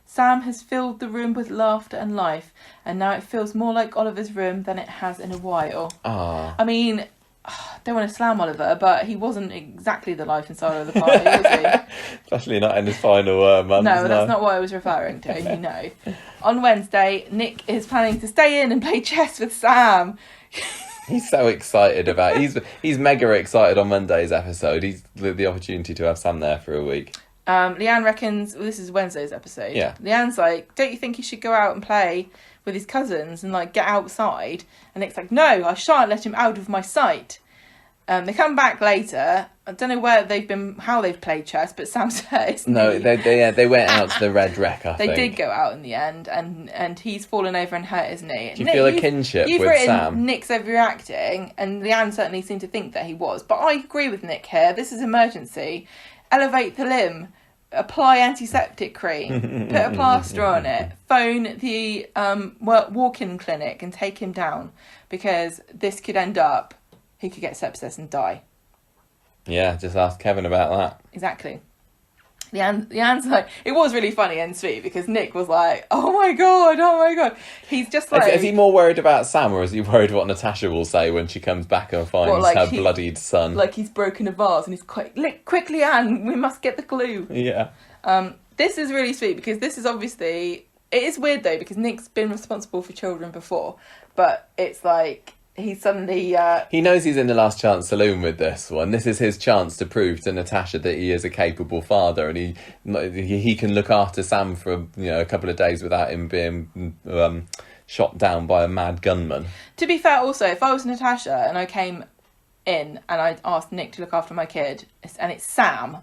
Sam has filled the room with laughter and life, and now it feels more like Oliver's room than it has in a while. Ah. I mean, I don't want to slam Oliver, but he wasn't exactly the life inside of the party, was he? Especially not in his final months. No, that's not what I was referring to, On Wednesday, Nick is planning to stay in and play chess with Sam. He's so excited about it. He's mega excited on Monday's episode. He's the opportunity to have Sam there for a week. Leanne reckons, this is Wednesday's episode. Yeah. Leanne's like, "Don't you think he should go out and play with his cousins and get outside?" And Nick's like, "No, I shan't let him out of my sight." They come back later. I don't know how they've played chess, but Sam says they went out to the Red Wreck. I think they did go out in the end, and he's fallen over and hurt his knee. Do you feel a kinship with Sam? You've written Nick's overreacting, and Leanne certainly seemed to think that he was. But I agree with Nick here. This is emergency. Elevate the limb. apply antiseptic cream, put a plaster on it, phone the walk-in clinic and take him down, because this could end up, he could get sepsis and die. Yeah, just ask Kevin about that. Exactly. Leanne's like, it was really funny and sweet, because Nick was like, oh my god. He's just like... Is he more worried about Sam, or is he worried what Natasha will say when she comes back and finds her bloodied son? Like he's broken a vase and he's quick, Leanne, we must get the glue. Yeah. This is really sweet, because this is obviously... It is weird though, because Nick's been responsible for children before, but it's like... He suddenly... He knows he's in the last chance saloon with this one. This is his chance to prove to Natasha that he is a capable father, and he can look after Sam for a couple of days without him being shot down by a mad gunman. To be fair, also, if I was Natasha and I came in and I asked Nick to look after my kid, and it's Sam,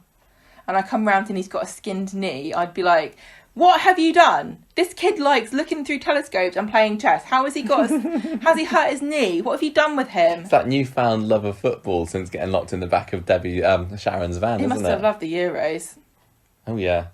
and I come round and he's got a skinned knee, I'd be like... What have you done? This kid likes looking through telescopes and playing chess. How has he has he hurt his knee? What have you done with him? It's that newfound love of football since getting locked in the back of Sharon's van, he isn't it? He must have loved the Euros. Oh, yeah.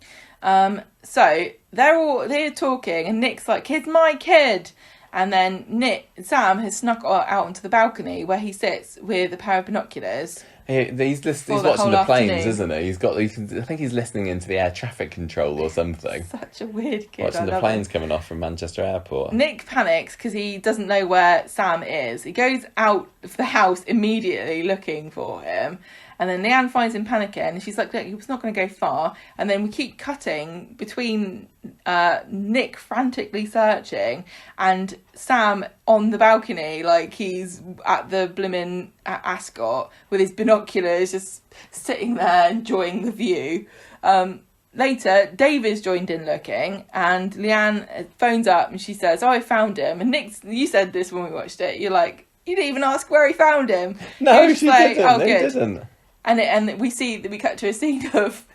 So they're talking, and Nick's like, "Kid's my kid." And then Sam has snuck out onto the balcony where he sits with a pair of binoculars. He's watching the planes, isn't he? I think he's listening into the air traffic control or something. Such a weird kid. Watching the planes coming off from Manchester Airport. Nick panics because he doesn't know where Sam is. He goes out of the house immediately looking for him. And then Leanne finds him panicking, and she's like, look, he's not going to go far. And then we keep cutting between Nick frantically searching and Sam on the balcony, like he's at the blimmin' Ascot with his binoculars, just sitting there enjoying the view. Later, David's joined in looking, and Leanne phones up and she says, oh, I found him. And Nick, you said this when we watched it, you're like, you didn't even ask where he found him. No, she didn't. Oh, good. Didn't. And we cut to a scene of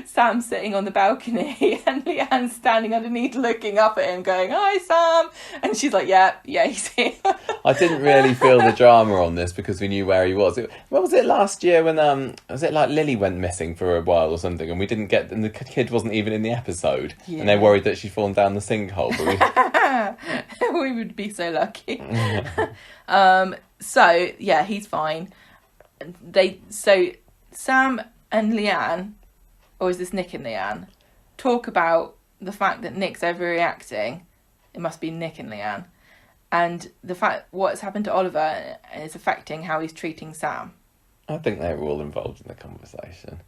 Sam sitting on the balcony and Leanne standing underneath looking up at him going, hi, Sam. And she's like, yeah, he's here. I didn't really feel the drama on this because we knew where he was. When was it last year when, was it like Lily went missing for a while or something, and we didn't get, and the kid wasn't even in the episode, and they're worried that she'd fallen down the sinkhole. But we would be so lucky. So, yeah, he's fine. So Sam and Leanne, or is this Nick and Leanne, talk about the fact that Nick's overreacting. It must be Nick and Leanne. And the fact what's happened to Oliver is affecting how he's treating Sam. I think they were all involved in the conversation.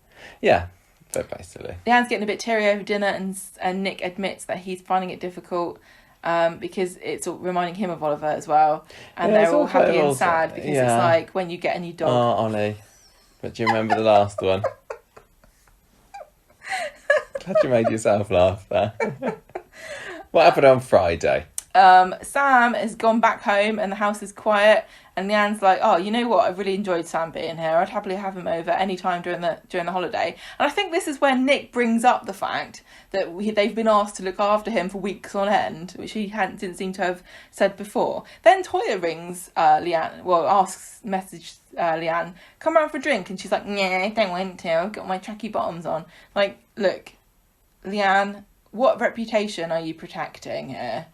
Yeah, so basically. Leanne's getting a bit teary over dinner, and Nick admits that he's finding it difficult because it's reminding him of Oliver as well. And they're all happy and sad because it's like when you get a new dog. Oh, Ollie. But do you remember the last one? Glad you made yourself laugh there. What happened on Friday? Sam has gone back home and the house is quiet, and Leanne's like, oh, you know what, I've really enjoyed Sam being here, I'd happily have him over any time during the holiday. And I think this is where Nick brings up the fact that they've been asked to look after him for weeks on end, which he didn't seem to have said before. Then Toya rings messages Leanne, come round for a drink, and she's like, nah, I don't want to, I've got my tracky bottoms on. Like, look, Leanne, what reputation are you protecting here?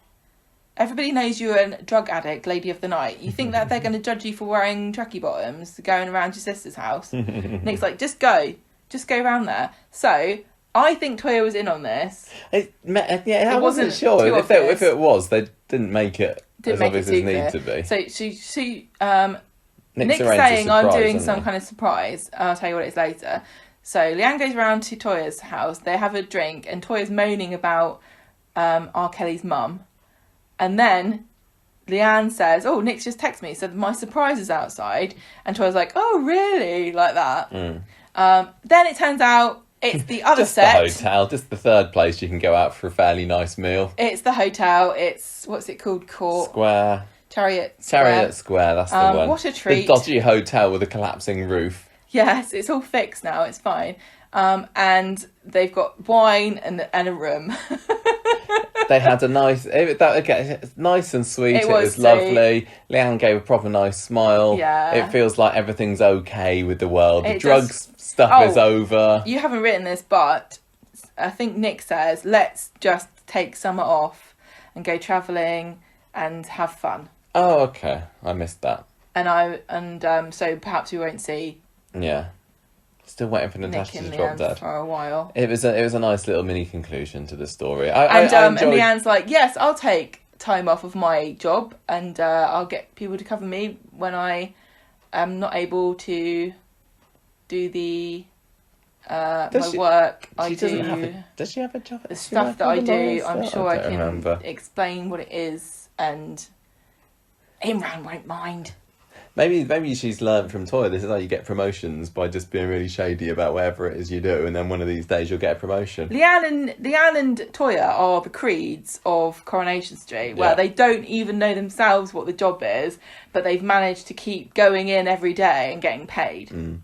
Everybody knows you're a drug addict, lady of the night. You think that they're going to judge you for wearing tracky bottoms, going around your sister's house? Nick's like, just go around there. So I think Toya was in on this. I wasn't sure if it was. They didn't make it as obvious as it needed to be. So Nick's saying I'm doing some kind of surprise. I'll tell you what it is later. So Leanne goes around to Toya's house. They have a drink, and Toya's moaning about R. Kelly's mum. And then Leanne says, oh, Nick's just texted me, so my surprise is outside. And Toya's like, oh, really? Like that. Then it turns out it's the other set. Just the hotel, just the third place you can go out for a fairly nice meal. It's the hotel. It's, what's it called? Square. Chariot Square, that's the one. What a treat. The dodgy hotel with a collapsing roof. Yes, it's all fixed now. It's fine. And they've got wine and a room. They had a nice, it's nice and sweet. It was lovely. Leanne gave a proper nice smile. Yeah. It feels like everything's okay with the world. The drugs stuff is over. You haven't written this, but I think Nick says, let's just take summer off and go travelling and have fun. Oh, okay. I missed that. So perhaps we won't see. Yeah. Still waiting for Natasha to drop dead for a while. It was a nice little mini conclusion to the story. And Leanne's like, yes, I'll take time off of my job, and I'll get people to cover me when I am not able to do the work. Does she have a job? The stuff that I do, I'm sure I can explain what it is, and Imran won't mind. Maybe she's learned from Toya. This is how you get promotions, by just being really shady about whatever it is you do, and then one of these days you'll get a promotion. Leanne and Toya are the creeds of Coronation Street, where they don't even know themselves what the job is, but they've managed to keep going in every day and getting paid.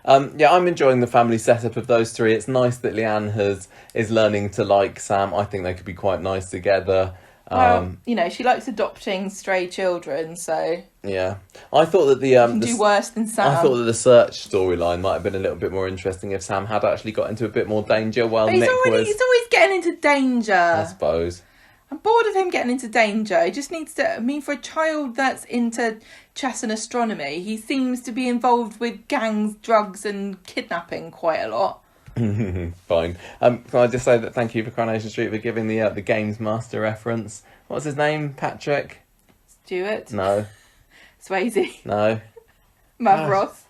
I'm enjoying the family setup of those three. It's nice that Leanne is learning to like Sam. I think they could be quite nice together. Well, she likes adopting stray children, so... Yeah. I thought that the... do worse than Sam. I thought that the search storyline might have been a little bit more interesting if Sam had actually got into a bit more danger while Nick was... He's always getting into danger. I suppose. I'm bored of him getting into danger. He just needs to... I mean, for a child that's into chess and astronomy, he seems to be involved with gangs, drugs and kidnapping quite a lot. Fine. Can I just say that thank you for Coronation Street for giving the Games Master reference. What's his name? Patrick? Stewart? No. Swayze? No. Mavros?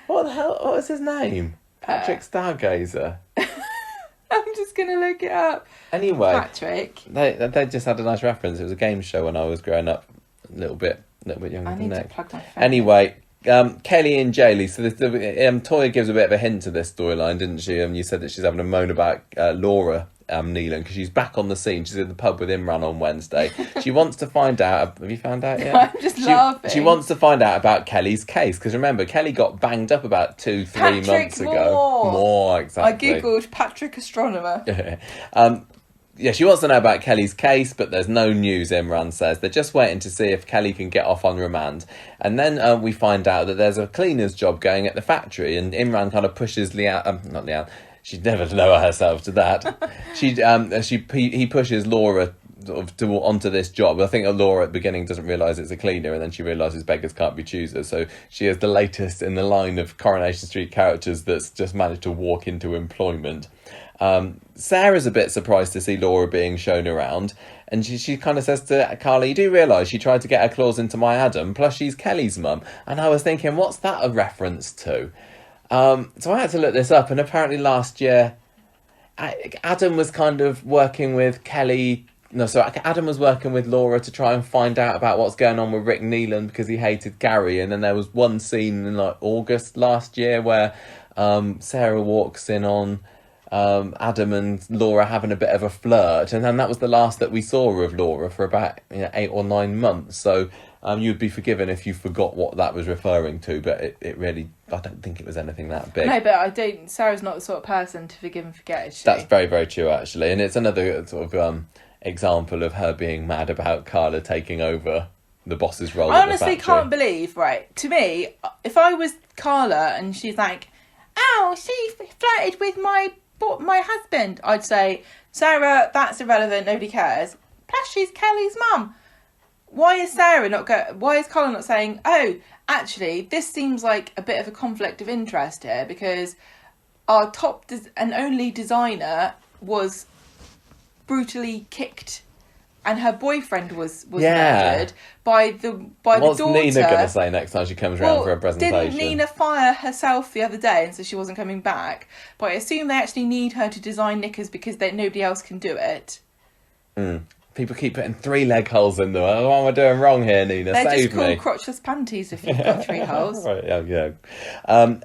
What the hell? What was his name? Patrick Stargazer. I'm just going to look it up. Anyway. Patrick. They just had a nice reference. It was a game show when I was growing up. A little bit younger than Nick. I need to plug my phone. Anyway. Kelly and Jaylee. So Toya gives a bit of a hint to this storyline, didn't she? You said that she's having a moan about Laura Neelan because she's back on the scene. She's in the pub with Imran on Wednesday. She wants to find out. Have you found out yet? I'm just laughing. She wants to find out about Kelly's case because remember, Kelly got banged up about 2-3 months ago. More exactly. I googled Patrick Astronomer. Yeah, she wants to know about Kelly's case, but there's no news, Imran says. They're just waiting to see if Kelly can get off on remand. And then we find out that there's a cleaner's job going at the factory, and Imran kind of pushes not Leanne, she'd never lower herself to that. He pushes Laura sort of onto this job. I think Laura at the beginning doesn't realise it's a cleaner, and then she realises beggars can't be choosers. So she is the latest in the line of Coronation Street characters that's just managed to walk into employment. Sarah's a bit surprised to see Laura being shown around, and she kind of says to Carla, you do realise she tried to get her claws into my Adam, plus she's Kelly's mum. And I was thinking, what's that a reference to? So I had to look this up, and apparently last year Adam was kind of working with Kelly. No, so Adam was working with Laura to try and find out about what's going on with Rick Neelan because he hated Gary. And then there was one scene in August last year where Sarah walks in on Adam and Laura having a bit of a flirt, and then that was the last that we saw of Laura for about 8 or 9 months. So you'd be forgiven if you forgot what that was referring to, but it really, I don't think it was anything that big. No, but Sarah's not the sort of person to forgive and forget, is she? That's very, very true, actually, and it's another sort of example of her being mad about Carla taking over the boss's role. I honestly can't believe, right? To me, if I was Carla and she's like, "Oh, she flirted with my husband," I'd say, "Sarah, that's irrelevant. Nobody cares. Plus, she's Kelly's mum." Why is Why is Carla not saying, "Oh, actually, this seems like a bit of a conflict of interest here because our top and only designer was brutally kicked, and her boyfriend was murdered by the daughter." What's Nina going to say next time she comes around for a presentation? Didn't Nina fire herself the other day and so she wasn't coming back? But I assume they actually need her to design knickers because nobody else can do it. People keep putting 3 leg holes in them. What am I doing wrong here, Nina? They're Save just me. called crotchless panties if you've got 3 holes. Right, yeah.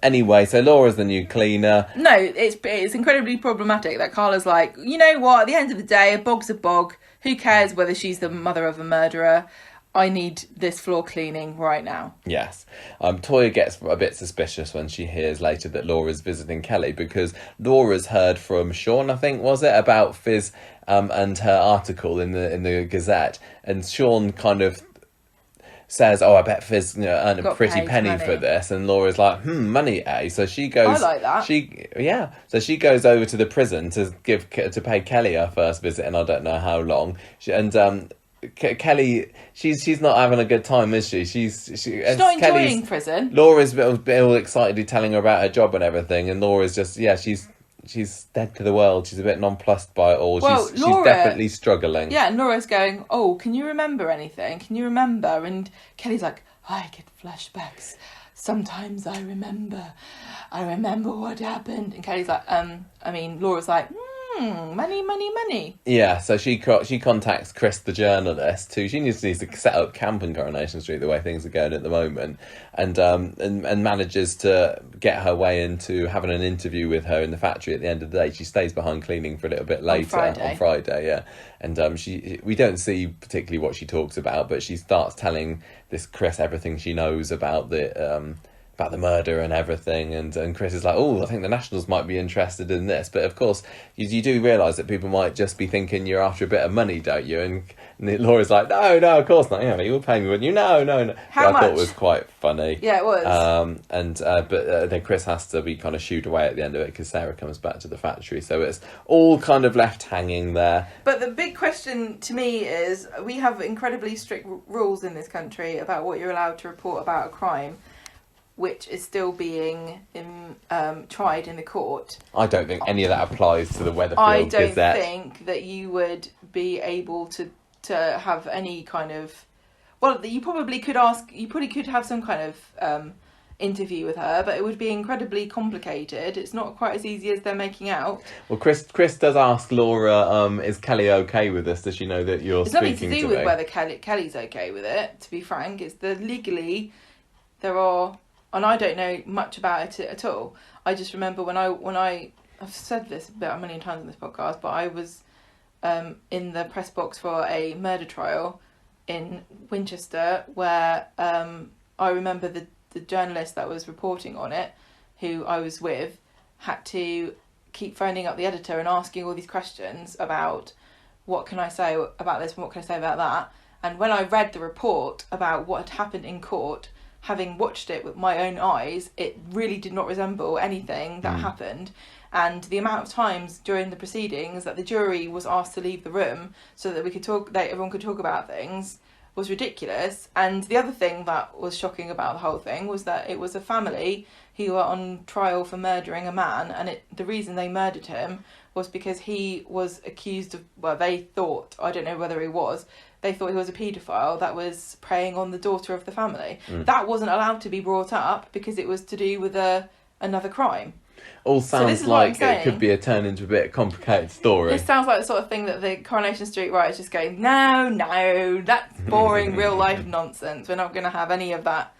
Anyway, so Laura's the new cleaner. No, it's incredibly problematic that Carla's like, you know what, at the end of the day, a bog's a bog. Who cares whether she's the mother of a murderer? I need this floor cleaning right now. Yes. Toya gets a bit suspicious when she hears later that Laura's visiting Kelly, because Laura's heard from Sean, I think, was it, about Fiz and her article in the Gazette, and Sean kind of says, I bet Fiz earned a pretty penny money for this, and Laura's like, money, eh? So she goes. I like that. So she goes over to the prison to pay Kelly her first visit in I don't know how long, Kelly, she's not having a good time, is she? She's not enjoying prison. Laura's all excitedly telling her about her job and everything, and Laura's just she's dead to the world. She's a bit nonplussed by it all. Well, she's definitely struggling. Yeah, and Laura's going, oh, can you remember anything? Can you remember? And Kelly's like, I get flashbacks. Sometimes I remember what happened. And Kelly's like, Laura's like, money. Yeah, so she contacts Chris, the journalist, who she needs to set up camp in Coronation Street the way things are going at the moment, and manages to get her way into having an interview with her in the factory at the end of the day. She stays behind cleaning for a little bit later on Friday, yeah. And we don't see particularly what she talks about, but she starts telling this Chris everything she knows about the murder and everything, and Chris is like, oh, I think the Nationals might be interested in this, but of course you do realise that people might just be thinking you're after a bit of money, don't you? And Laura's like, no, of course not. You will pay me, wouldn't you? No. How much? I thought it was quite funny. Yeah, it was. But then Chris has to be kind of shooed away at the end of it because Sarah comes back to the factory, so it's all kind of left hanging there. But the big question to me is, we have incredibly strict rules in this country about what you're allowed to report about a crime, which is still being tried in the court. I don't think any of that applies to the Weatherfield I don't Gazette. think that you would be able to have any kind of... Well, you probably could have some kind of interview with her, but it would be incredibly complicated. It's not quite as easy as they're making out. Well, Chris does ask Laura, is Kelly okay with this? Does she know that you're speaking to me? It's nothing to do with whether Kelly's okay with it, to be frank. It's that legally there are... And I don't know much about it at all. I just remember when I've said this a million times on this podcast, but I was in the press box for a murder trial in Winchester, where I remember the journalist that was reporting on it, who I was with, had to keep phoning up the editor and asking all these questions about what can I say about this and what can I say about that. And when I read the report about what had happened in court, having watched it with my own eyes, it really did not resemble anything that happened. And the amount of times during the proceedings that the jury was asked to leave the room so that everyone could talk about things was ridiculous. And the other thing that was shocking about the whole thing was that it was a family who were on trial for murdering a man, and the reason they murdered him was because he was accused of, well, they thought, I don't know whether he was, they thought he was a paedophile that was preying on the daughter of the family. That wasn't allowed to be brought up because it was to do with another crime. All sounds like it could be turned into a bit complicated story. This sounds like the sort of thing that the Coronation Street writers just going, no, that's boring real life nonsense. We're not going to have any of that.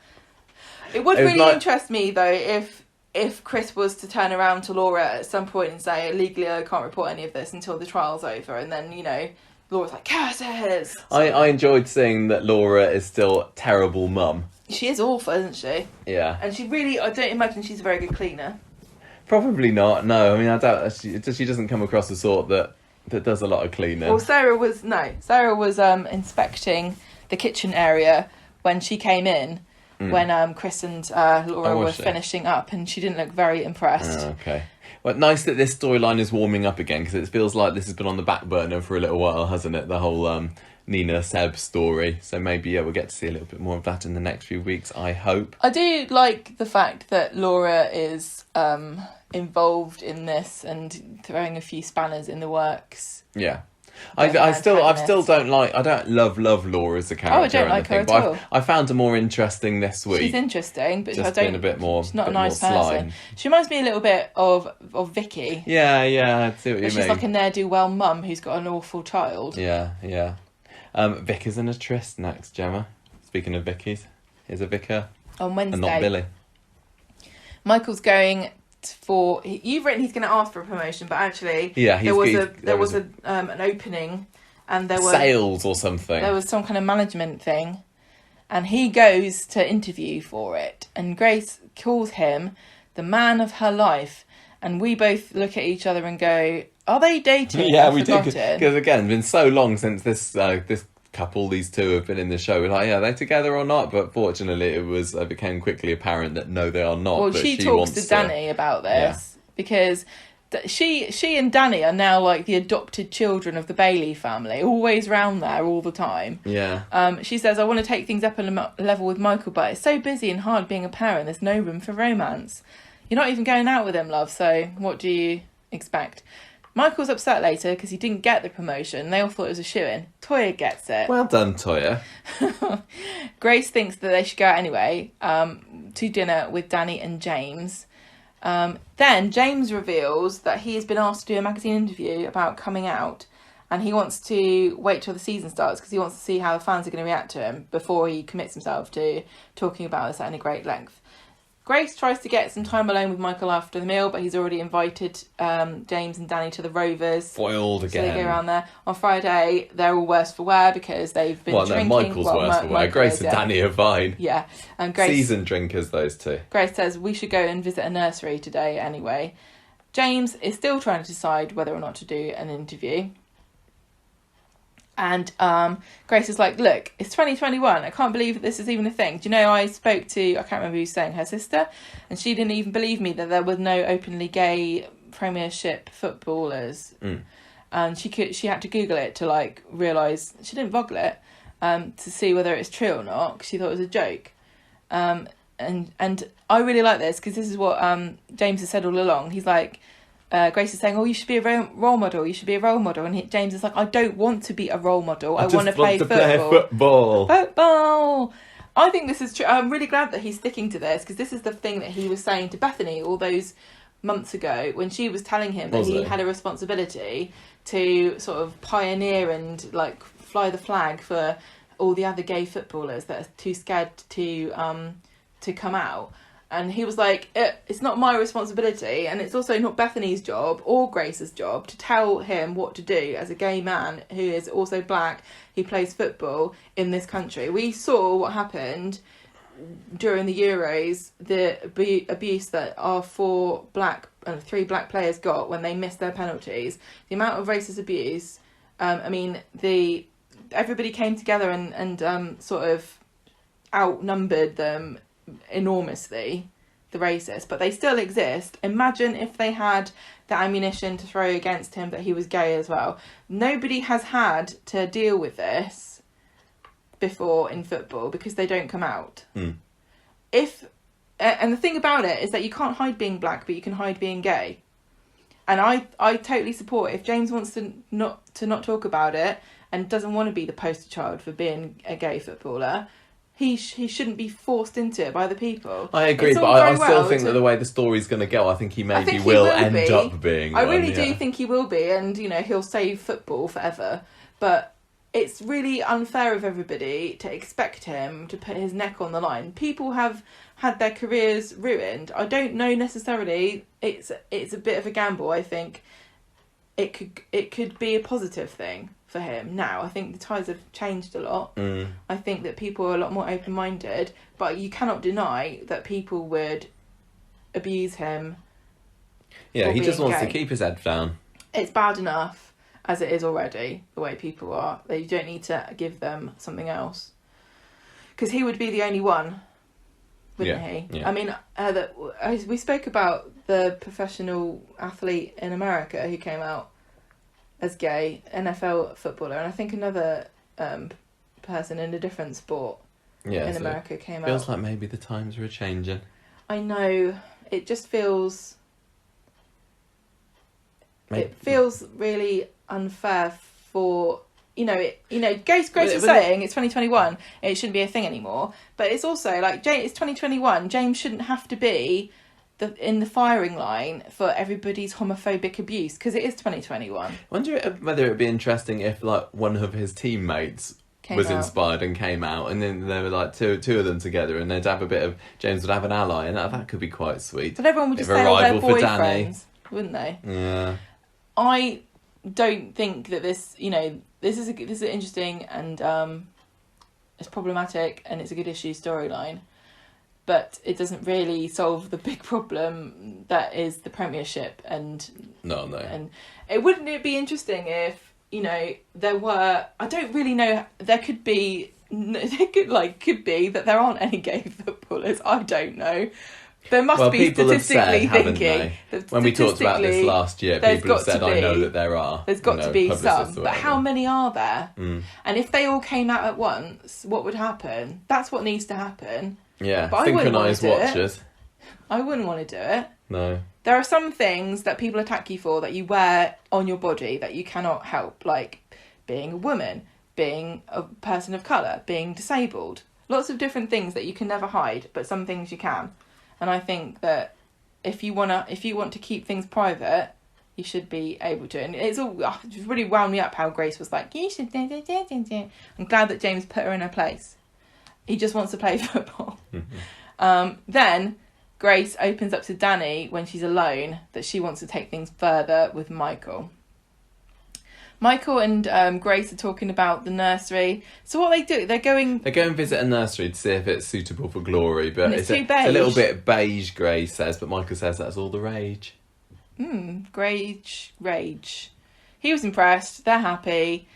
It would really interest me though if Chris was to turn around to Laura at some point and say, legally I can't report any of this until the trial's over, and then, Laura's like, curses! I enjoyed seeing that Laura is still a terrible mum. She is awful, isn't she? Yeah. And I don't imagine she's a very good cleaner. Probably not, no. I mean, I doubt she doesn't come across the sort that does a lot of cleaning. Well, Sarah was inspecting the kitchen area when she came in, when Chris and Laura were finishing up, and she didn't look very impressed. Oh, okay. Well, nice that this storyline is warming up again, because it feels like this has been on the back burner for a little while, hasn't it? The whole Nina Seb story. So maybe we'll get to see a little bit more of that in the next few weeks, I hope. I do like the fact that Laura is involved in this and throwing a few spanners in the works. Yeah. I still don't love Laura as a character. Oh, I don't like her at all. I found her more interesting this week. She's interesting, but just being a bit more. She's not a nice person. She reminds me a little bit of Vicky. Yeah, I see what you mean. She's like a ne'er-do-well mum who's got an awful child. Yeah. Vicky's in a tryst next, Gemma. Speaking of Vicky's, here's a vicar on Wednesday. And not Billy. Michael's going for. You've written he's going to ask for a promotion, but actually, there was an opening and there were sales or something. There was some kind of management thing, and he goes to interview for it, and Grace calls him the man of her life, and we both look at each other and go, "Are they dating?" Yeah, we do, because again, it's been so long since this couple, these two, have been in the show. We're like, yeah, are they together or not? But fortunately, it became quickly apparent that no, they are not. Well, but she talks to Danny about this because she and Danny are now like the adopted children of the Bailey family, always round there all the time. Yeah. She says, "I want to take things up a level with Michael, but it's so busy and hard being a parent. There's no room for romance. You're not even going out with him, love. So what do you expect?" Michael's upset later because he didn't get the promotion. They all thought it was a shoo-in. Toya gets it. Well done, Toya. Grace thinks that they should go out anyway to dinner with Danny and James. Then James reveals that he has been asked to do a magazine interview about coming out, and he wants to wait till the season starts because he wants to see how the fans are going to react to him before he commits himself to talking about this at any great length. Grace tries to get some time alone with Michael after the meal, but he's already invited James and Danny to the Rovers. Foiled again. So they go around there. On Friday, they're all worse for wear because they've been drinking. Michael's worse for wear. Grace and Danny are fine. Yeah. And Grace, seasoned drinkers, those two. Grace says, "We should go and visit a nursery today anyway." James is still trying to decide whether or not to do an interview. And Grace is like, "Look, it's 2021. I can't believe that this is even a thing. Do you know, I spoke to, I can't remember who's saying, her sister, and she didn't even believe me that there were no openly gay Premiership footballers." And she had to Google it to like realise, she didn't Google it to see whether it's true or not, because she thought it was a joke. And I really like this because this is what James has said all along. He's like, Grace is saying, "Oh, you should be a role model. You should be a role model." And James is like, "I don't want to be a role model. I want to play football. Football." I think this is true. I'm really glad that he's sticking to this because this is the thing that he was saying to Bethany all those months ago when she was telling him that he had a responsibility to sort of pioneer and like fly the flag for all the other gay footballers that are too scared to come out. And he was like, "It's not my responsibility, and it's also not Bethany's job or Grace's job to tell him what to do as a gay man who is also black, who plays football in this country." We saw what happened during the Euros, the abuse that our three black players got when they missed their penalties. The amount of racist abuse. Everybody came together and sort of outnumbered them enormously, the racists, but they still exist. Imagine if they had the ammunition to throw against him that he was gay as well. Nobody has had to deal with this before in football because they don't come out. And the thing about it is that you can't hide being black, but you can hide being gay. And I totally support if James wants to not talk about it and doesn't want to be the poster child for being a gay footballer. He shouldn't be forced into it by the people. I agree, but I still think that the way the story's going to go, I think he will end up being. I really do think he will be, and he'll save football forever. But it's really unfair of everybody to expect him to put his neck on the line. People have had their careers ruined. I don't know necessarily. It's a bit of a gamble. I think it could be a positive thing for him now. I think the tides have changed a lot. I think that people are a lot more open-minded, but you cannot deny that people would abuse him. Yeah, he just wants to keep his head down. It's bad enough as it is already, the way people are. They don't need to give them something else. Because he would be the only one, wouldn't he? Yeah. I mean, we spoke about the professional athlete in America who came out as gay, NFL footballer, and I think another person in a different sport in America came out. Feels like maybe the times are changing. I know. It just feels... It feels really unfair for... Grace is saying it's 2021, it shouldn't be a thing anymore. But it's also, like, it's 2021, James shouldn't have to be in the firing line for everybody's homophobic abuse, because it is 2021. I wonder whether it would be interesting if, like, one of his teammates was inspired and came out, and then there were, like, two of them together, and they'd have a bit of... James would have an ally, and that could be quite sweet. But everyone would just say all their boyfriends, wouldn't they? Yeah. I don't think that this this is interesting, and it's problematic, and it's a good issue storyline, but it doesn't really solve the big problem that is the Premiership. And and wouldn't it be interesting if, you know, there were, I don't really know, there could be that there aren't any gay footballers. I don't know. There must be statistically thinking. When we talked about this last year, people have said, I know that there are. There's got to be some. But how many are there? And if they all came out at once, what would happen? That's what needs to happen. Yeah, but synchronised watches. I wouldn't want to do it. No. There are some things that people attack you for that you wear on your body that you cannot help, like being a woman, being a person of colour, being disabled. Lots of different things that you can never hide, but some things you can. And I think that if you want to keep things private, you should be able to. And it's really wound me up how Grace was like, you should. I'm glad that James put her in her place. He just wants to play football. Then Grace opens up to Danny when she's alone that she wants to take things further with Michael. Michael and Grace are talking about the nursery. So what they do, they go and visit a nursery to see if it's suitable for Glory, but it's a little bit beige, Grace says, but Michael says that's all the rage. Rage. He was impressed. They're happy.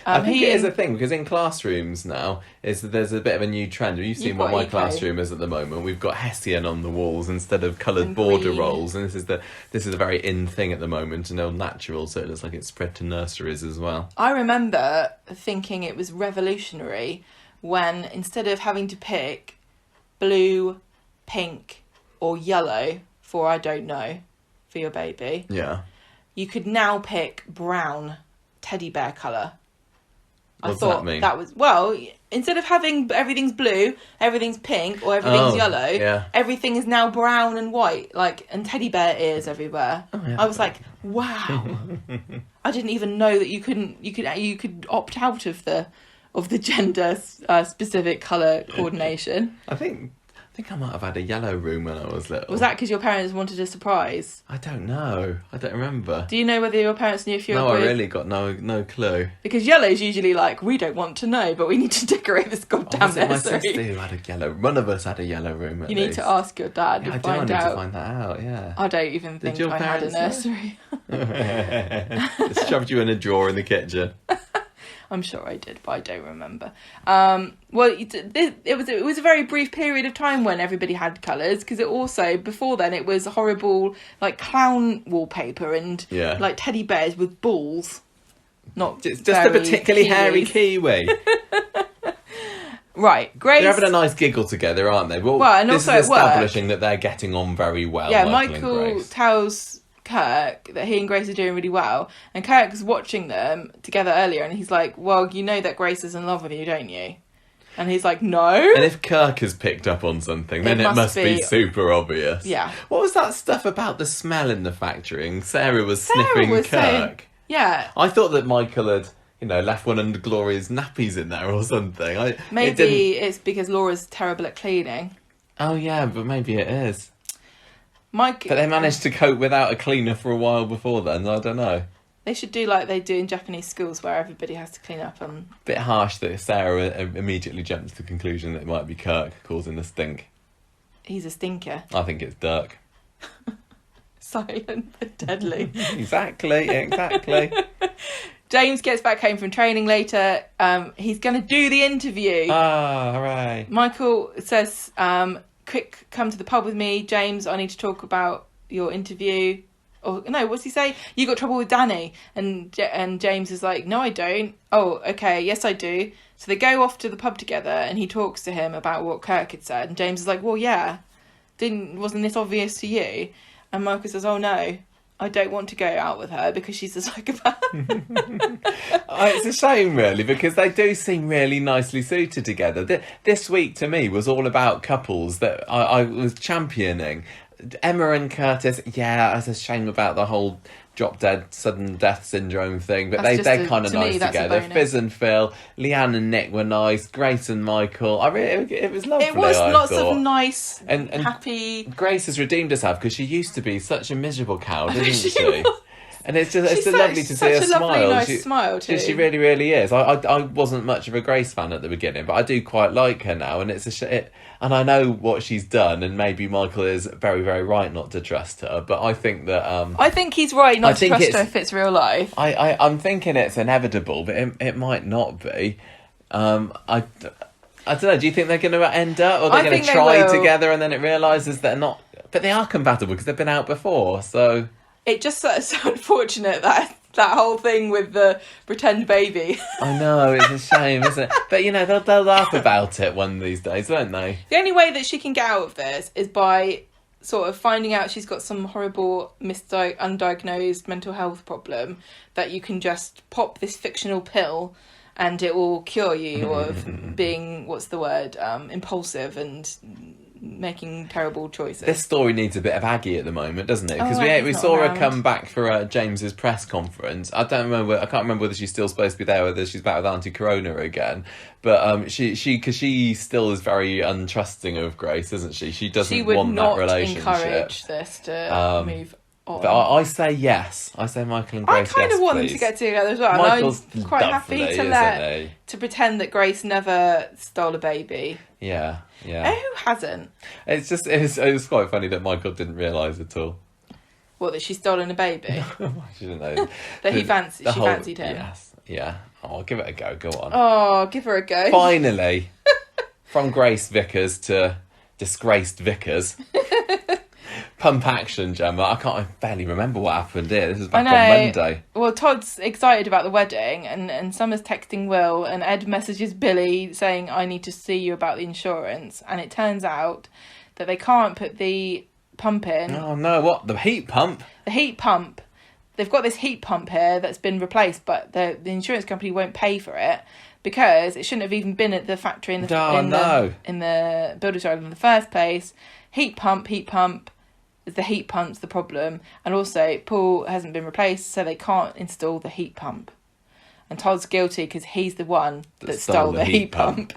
I think it is a thing, because in classrooms now, there's a bit of a new trend. You've seen what my classroom is at the moment. We've got Hessian on the walls instead of coloured border rolls, and this is a very in thing at the moment, and all natural, so it looks like it's spread to nurseries as well. I remember thinking it was revolutionary when, instead of having to pick blue, pink or yellow for I don't know, for your baby, you could now pick brown teddy bear colour. What does that mean? That was, well, instead of having everything's blue, everything's pink, or everything's yellow, everything is now brown and white, and teddy bear ears everywhere. I was like, wow. I didn't even know that you could opt out of the gender specific colour coordination. I think I might have had a yellow room when I was little. Was that because your parents wanted a surprise? I don't know. I don't remember. Do you know whether your parents knew if you were No, I really got no clue. Because yellow's usually like, we don't want to know, but we need to decorate this goddamn nursery. My sister who had a yellow. One of us had a yellow room at You least. need to ask your dad to find out. I need to find that out, yeah. I don't even think I had a nursery. Just shoved you in a drawer in the kitchen. I'm sure I did, but I don't remember. Well, it was a very brief period of time when everybody had colours, because it also, before then, it was horrible, clown wallpaper and teddy bears with balls. Not just a particularly hairy kiwi. Right, Grace. They're having a nice giggle together, aren't they? Well, and this also is establishing that they're getting on very well. Yeah, Michael tells Kirk that he and Grace are doing really well, and Kirk's watching them together earlier, and he's like, well, you know that Grace is in love with you, don't you? And he's like, no. And if Kirk has picked up on something, then it must be super obvious. Yeah. What was that stuff about the smell in the factory? And Sarah was sniffing Kirk. Saying, yeah. I thought that Michael had, left one under Gloria's nappies in there or something. Maybe it's because Laura's terrible at cleaning. Oh yeah, but maybe it is. But they managed to cope without a cleaner for a while before then. I don't know. They should do like they do in Japanese schools, where everybody has to clean up. Bit harsh that Sarah immediately jumped to the conclusion that it might be Kirk causing the stink. He's a stinker. I think it's Dirk. Silent but deadly. Exactly. James gets back home from training later. He's going to do the interview. Ah, hooray. Michael says, quick, come to the pub with me. James, I need to talk about your interview. Or, no, what's he say? You got trouble with Danny. And James is like, no, I don't. Oh, okay, yes, I do. So they go off to the pub together, and he talks to him about what Kirk had said. And James is like, well, yeah. Wasn't this obvious to you? And Michael says, oh, no. I don't want to go out with her because she's a psychopath. It's a shame, really, because they do seem really nicely suited together. This week, to me, was all about couples that I was championing. Emma and Curtis, yeah, it's a shame about the whole drop-dead, sudden death syndrome thing, but they're kind of nice together. Fiz and Phill, Leanne and Nick were nice, Grace and Michael. It was lovely. It was lots of nice and happy. Grace has redeemed herself because she used to be such a miserable cow, didn't she? And it's just She's lovely to see her such a lovely, smile. nice smile too. She really, really is. I wasn't much of a Grace fan at the beginning, but I do quite like her now. And and I know what she's done, and maybe Michael is very, very right not to trust her. But I think that I think he's right not to trust her if it's real life. I'm thinking it's inevitable, but it might not be. I don't know. Do you think they're going to end up, or they're going to try together, and then it realises they're not? But they are compatible because they've been out before. So it just so unfortunate that whole thing with the pretend baby. I know, it's a shame, isn't it? But they'll laugh about it one of these days, won't they? The only way that she can get out of this is by sort of finding out she's got some horrible undiagnosed mental health problem that you can just pop this fictional pill and it will cure you of being, impulsive and making terrible choices. This story needs a bit of Aggie at the moment, doesn't it? Because we saw her come back for James's press conference. I can't remember whether she's still supposed to be there, whether she's back with Auntie Corona again. But she still is very untrusting of Grace, isn't she? She doesn't want that relationship. She would not encourage this to move on. But I say yes. I say Michael and Grace. I kind of want them to get together as well. Michael's I'm quite happy to pretend that Grace never stole a baby. Yeah. Who hasn't? It was quite funny that Michael didn't realise at all. What, that she's stolen a baby? She didn't know. That she fancied him. Yes, yeah. Oh, give it a go. Go on. Oh, give her a go. Finally, from Grace Vickers to disgraced Vickers. Pump action, Gemma. I barely remember what happened here. This is back on Monday. Well, Todd's excited about the wedding, and Summer's texting Will, and Ed messages Billy saying, I need to see you about the insurance. And it turns out that they can't put the pump in. Oh, no. What? The heat pump? The heat pump. They've got this heat pump here that's been replaced, but the insurance company won't pay for it because it shouldn't have even been at the factory in the builder's yard in the first place. Heat pump. The heat pump's the problem, and also Paul hasn't been replaced, so they can't install the heat pump. And Todd's guilty because he's the one that stole the heat pump.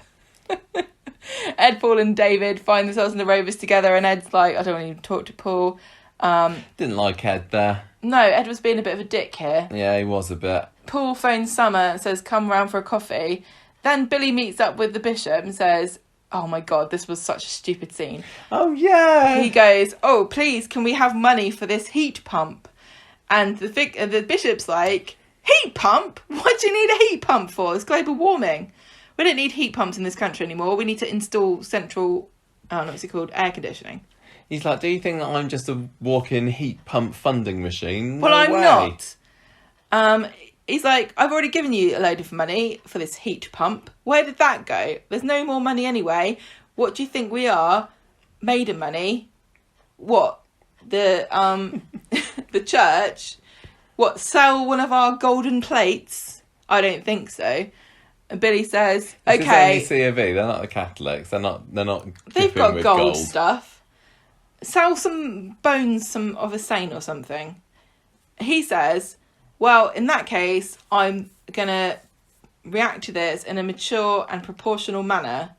Ed, Paul, and David find themselves in the Rovers together, and Ed's like, I don't want to even talk to Paul. Didn't like Ed there. No, Ed was being a bit of a dick here. Yeah, he was a bit. Paul phones Summer and says, come round for a coffee. Then Billy meets up with the bishop and says, oh my God, this was such a stupid scene. Oh, yeah. He goes, oh, please, can we have money for this heat pump? And the bishop's like, heat pump? What do you need a heat pump for? It's global warming. We don't need heat pumps in this country anymore. We need to install central, air conditioning. He's like, do you think that I'm just a walk-in heat pump funding machine? Well, I'm way. not. He's like, I've already given you a load of money for this heat pump. Where did that go? There's no more money anyway. What do you think we are? Made of money? What? The the church? What, sell one of our golden plates? I don't think so. And Billy says, okay. This is only C of E. They're not the Catholics. They're not. They've got with gold stuff. Sell some bones of a saint or something. He says, well, in that case, I'm going to react to this in a mature and proportional manner.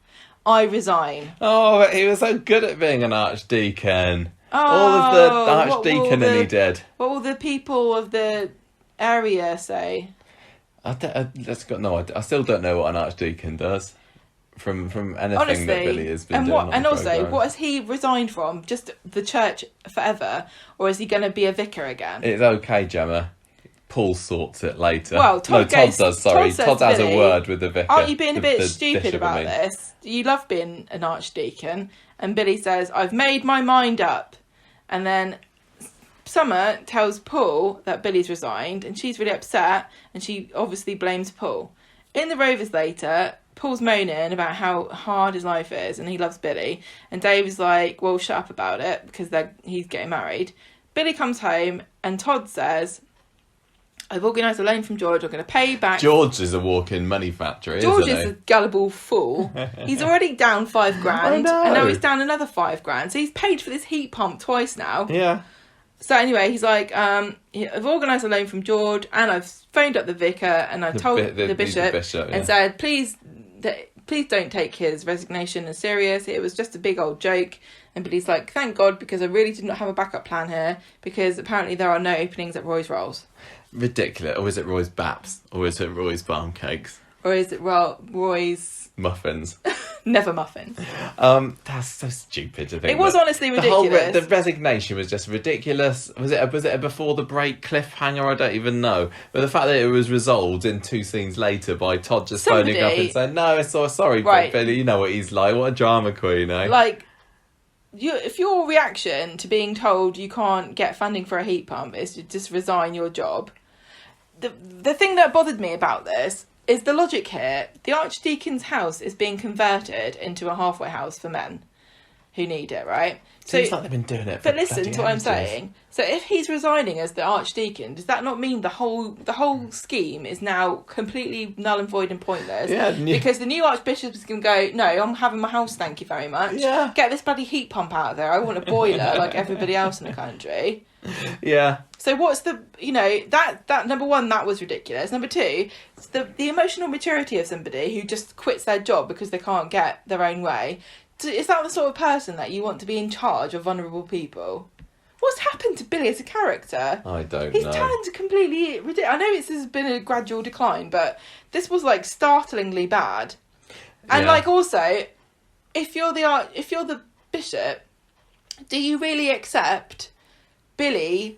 I resign. Oh, he was so good at being an archdeacon. All of the archdeaconry did. What will the people of the area say? I still don't know what an archdeacon does. From anything Honestly, that Billy has been and doing. And also, what has he resigned from? Just the church forever? Or is he going to be a vicar again? It's okay, Gemma. Paul sorts it later. Well, Todd does, sorry. Todd has Billy, a word with the vicar. Aren't you being a bit stupid about this? You love being an archdeacon. And Billy says, I've made my mind up. And then Summer tells Paul that Billy's resigned, and she's really upset, and she obviously blames Paul. In the Rovers later, Paul's moaning about how hard his life is, and he loves Billy. And Dave's like, well, shut up about it, because he's getting married. Billy comes home, and Todd says, I've organised a loan from George. I'm going to pay back. George is a walk-in money factory, George isn't he? is a gullible fool. He's already down $5,000, and now he's down another $5,000. So he's paid for this heat pump twice now. Yeah. So anyway, he's like, I've organised a loan from George, and I've phoned up the vicar, and I told the bishop, yeah. and said, please, please don't take his resignation as serious. It was just a big old joke. And Billy's like, thank God, because I really did not have a backup plan here, because apparently there are no openings at Roy's Rolls. Ridiculous. Or is it Roy's Baps? Or is it Roy's Barm Cakes? Or is it Roy's... Muffins. Never muffins. That's so stupid to think. It was honestly ridiculous. The resignation was just ridiculous. Was it a before the break cliffhanger? I don't even know. But the fact that it was resolved in 2 scenes later by Todd just phoning up and saying, "No, it's so sorry, right. Billy. You know what he's like. What a drama queen, eh?" Like, if your reaction to being told you can't get funding for a heat pump is to just resign your job, the thing that bothered me about this is the logic here. The Archdeacon's house is being converted into a halfway house for men who need it, right? Seems like they've been doing it for But listen to what I'm saying. So if he's resigning as the Archdeacon, does that not mean the whole scheme is now completely null and void and pointless? Yeah. Because the new Archbishop is going to go, no, I'm having my house, thank you very much. Yeah. Get this bloody heat pump out of there. I want a boiler like everybody else in the country. Yeah. So what's the, that number one, that was ridiculous. Number two, it's the emotional maturity of somebody who just quits their job because they can't get their own way. Is that the sort of person that you want to be in charge of vulnerable people? What's happened to Billy as a character? I don't know. He's turned completely ridiculous. I know this has been a gradual decline, but this was like startlingly bad. And like also, if you're the bishop, do you really accept Billy's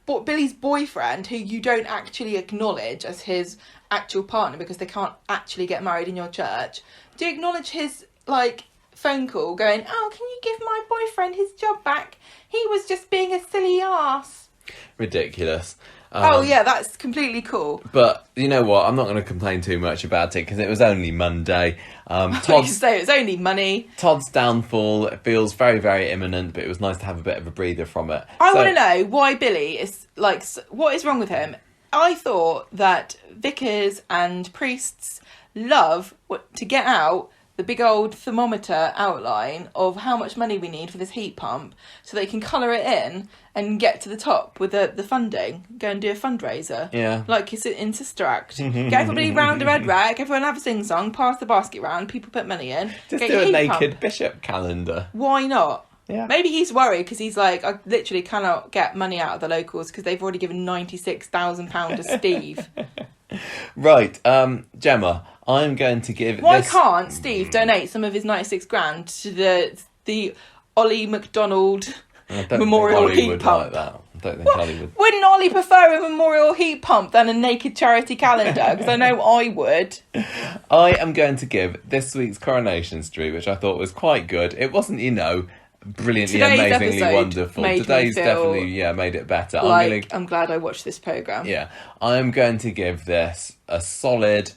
boyfriend, who you don't actually acknowledge as his actual partner because they can't actually get married in your church? Do you acknowledge his phone call going, "Oh, can you give my boyfriend his job back? He was just being a silly ass." Ridiculous. That's completely cool. But you know what? I'm not going to complain too much about it because it was only Monday. Todd's it was only money. Todd's downfall feels very, very imminent, but it was nice to have a bit of a breather from it. I want to know why Billy is what is wrong with him? I thought that vicars and priests love to get out the big old thermometer outline of how much money we need for this heat pump so they can colour it in and get to the top with the funding, go and do a fundraiser. Yeah. Like it's in Sister Act. Get everybody round a red rack, everyone have a sing-song, pass the basket round, people put money in. Just do a naked bishop calendar. Why not? Yeah. Maybe he's worried because he's like, I literally cannot get money out of the locals because they've already given £96,000 to Steve. Right, Gemma, I'm going to give Why can't Steve donate some of his 96 grand to the Ollie McDonald Memorial Heat Pump? Like that. I don't think Ollie would. Wouldn't Ollie prefer a memorial heat pump than a naked charity calendar? Because I know I would. I am going to give this week's Coronation Street, which I thought was quite good. It wasn't, brilliantly, Today's amazingly wonderful. Today's definitely made it better. I'm glad I watched this programme. Yeah, I'm going to give this a solid.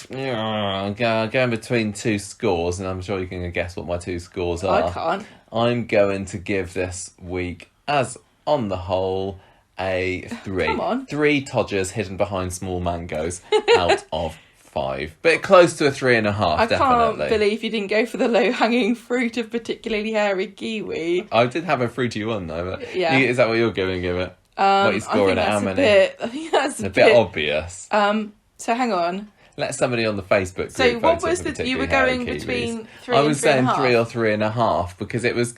Going between 2 scores, and I'm sure you can guess what my 2 scores are. I can't. I'm going to give this week, as on the whole, a 3. Come on. 3 Todgers hidden behind small mangoes out of 5. But close to a 3.5, I definitely. can't believe you didn't go for the low-hanging fruit of particularly hairy kiwi. I did have a fruity one, though. But yeah. Is that what you're going to give it? What are you scoring at? How many? I think that's a bit obvious. So hang on. Let somebody on the Facebook group. So what was you were going between 3 and 3.5? I was saying 3 or 3.5 because it was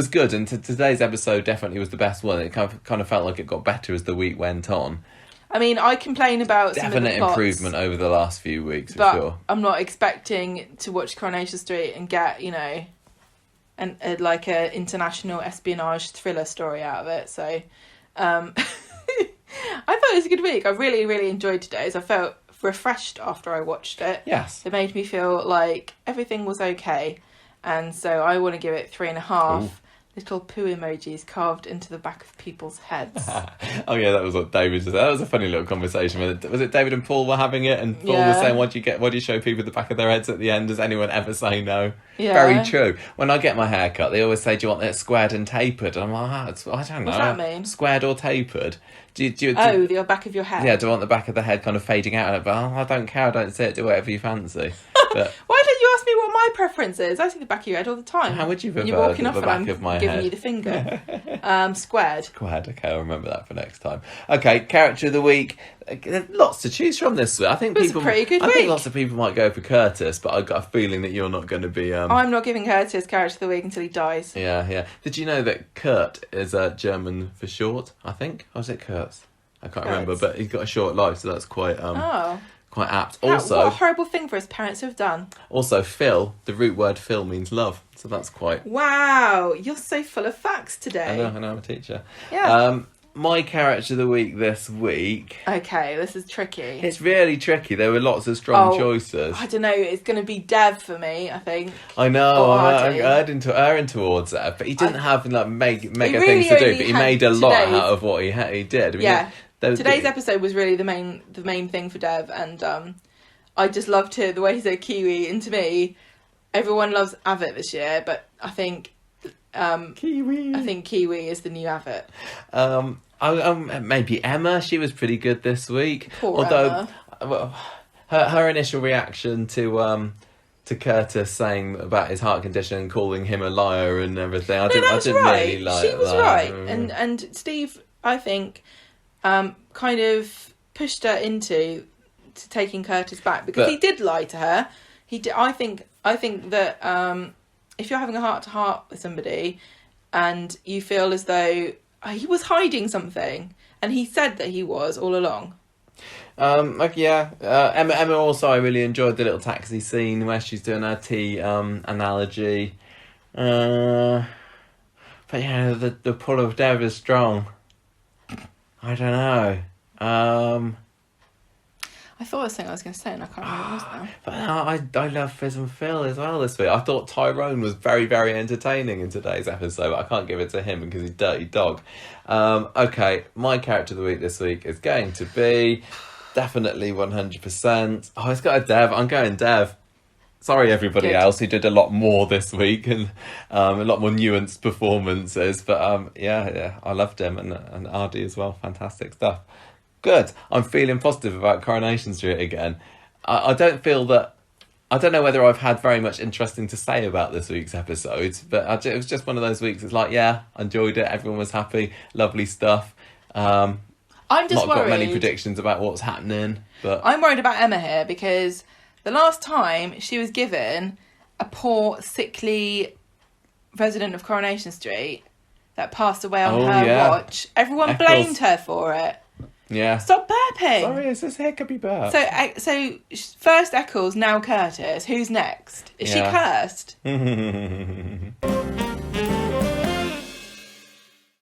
good, and today's episode definitely was the best one. It kind of felt like it got better as the week went on. I mean, I complain about definite some of the plots, improvement over the last few weeks, for but sure. I'm not expecting to watch Coronation Street and get an international espionage thriller story out of it. So, I thought it was a good week. I really, really enjoyed today's. I felt refreshed after I watched it. Yes. It made me feel like everything was okay. And so I want to give it 3.5. Ooh. Little poo emojis carved into the back of people's heads. Oh yeah, that was what David said. That was a funny little conversation. Was it David and Paul were having it, and Paul was saying, "What do you show people the back of their heads at the end? Does anyone ever say no?" Yeah. Very true. When I get my hair cut, they always say, "Do you want it squared and tapered?" And I'm like, I don't know. What's that mean? Squared or tapered? The back of your head. Yeah, do you want the back of the head kind of fading out? But I don't care. I don't see it. Do whatever you fancy. But why don't you ask me what my preference is? I see the back of your head all the time. how would you When prefer you're walking the off back and I'm of my giving head? you the finger. Squared. Glad. Okay, I'll remember that for next time. Okay, character of the week. There's lots to choose from this week. I think It was a pretty good I think week. lots of people might go for Curtis, but I've got a feeling that you're not going to be. I'm not giving Curtis character of the week until he dies. Yeah. Did you know that Kurt is German for short? I think. Or was it Kurtz? I can't remember, but he's got a short life, so that's quite quite apt. Also, what a horrible thing for his parents to have done. Also, Phill. The root word Phill means love, so that's quite. Wow, you're so full of facts today. I know. I'm a teacher. Yeah. My character of the week this week. Okay, this is tricky. It's really tricky. There were lots of strong choices. I don't know. It's going to be Dev for me, I think. I know. Or I'm Hardy. erring towards that, but he didn't have like mega really things to do. only But he had made a lot today's- out of what he did. I mean, Yeah. those- Today's episode was really the main thing for Dev, and I just loved the way he said Kiwi. And to me, everyone loves Avit this year, but I think Kiwi. I think Kiwi is the new Avit. Maybe Emma. She was pretty good this week. Poor Although, Emma. her initial reaction to Curtis saying about his heart condition and calling him a liar and everything, I didn't really like She was that. right, and Steve, I think, kind of pushed her into taking Curtis back because he did lie to her. He did. I think that if you're having a heart to heart with somebody, and you feel as though he was hiding something, and he said that he was all along. Emma also, I really enjoyed the little taxi scene where she's doing her tea analogy. But yeah, the pull of Dev is strong. I don't know. I thought I was something I was going to say, and I can't remember what it was now. But I love Fiz and Phill as well this week. I thought Tyrone was very, very entertaining in today's episode, but I can't give it to him because he's dirty dog. Okay, my character of the week this week is going to be definitely 100%. Oh, it's got a Dev. I'm going Dev. Sorry, everybody else who did a lot more this week and a lot more nuanced performances. But yeah, I loved him and Ardy as well. Fantastic stuff. Good. I'm feeling positive about Coronation Street again. I don't feel that... I don't know whether I've had very much interesting to say about this week's episodes, but it was just one of those weeks. It's like, yeah, I enjoyed it. Everyone was happy. Lovely stuff. I'm just not got worried. many predictions about what's happening, but I'm worried about Emma here because the last time she was given a poor, sickly resident of Coronation Street that passed away on her watch, everyone Eccles. blamed her for it. yeah. Stop burping. Sorry, it's this hiccupy burp. So first Eccles, now Curtis. Who's next? Is she cursed?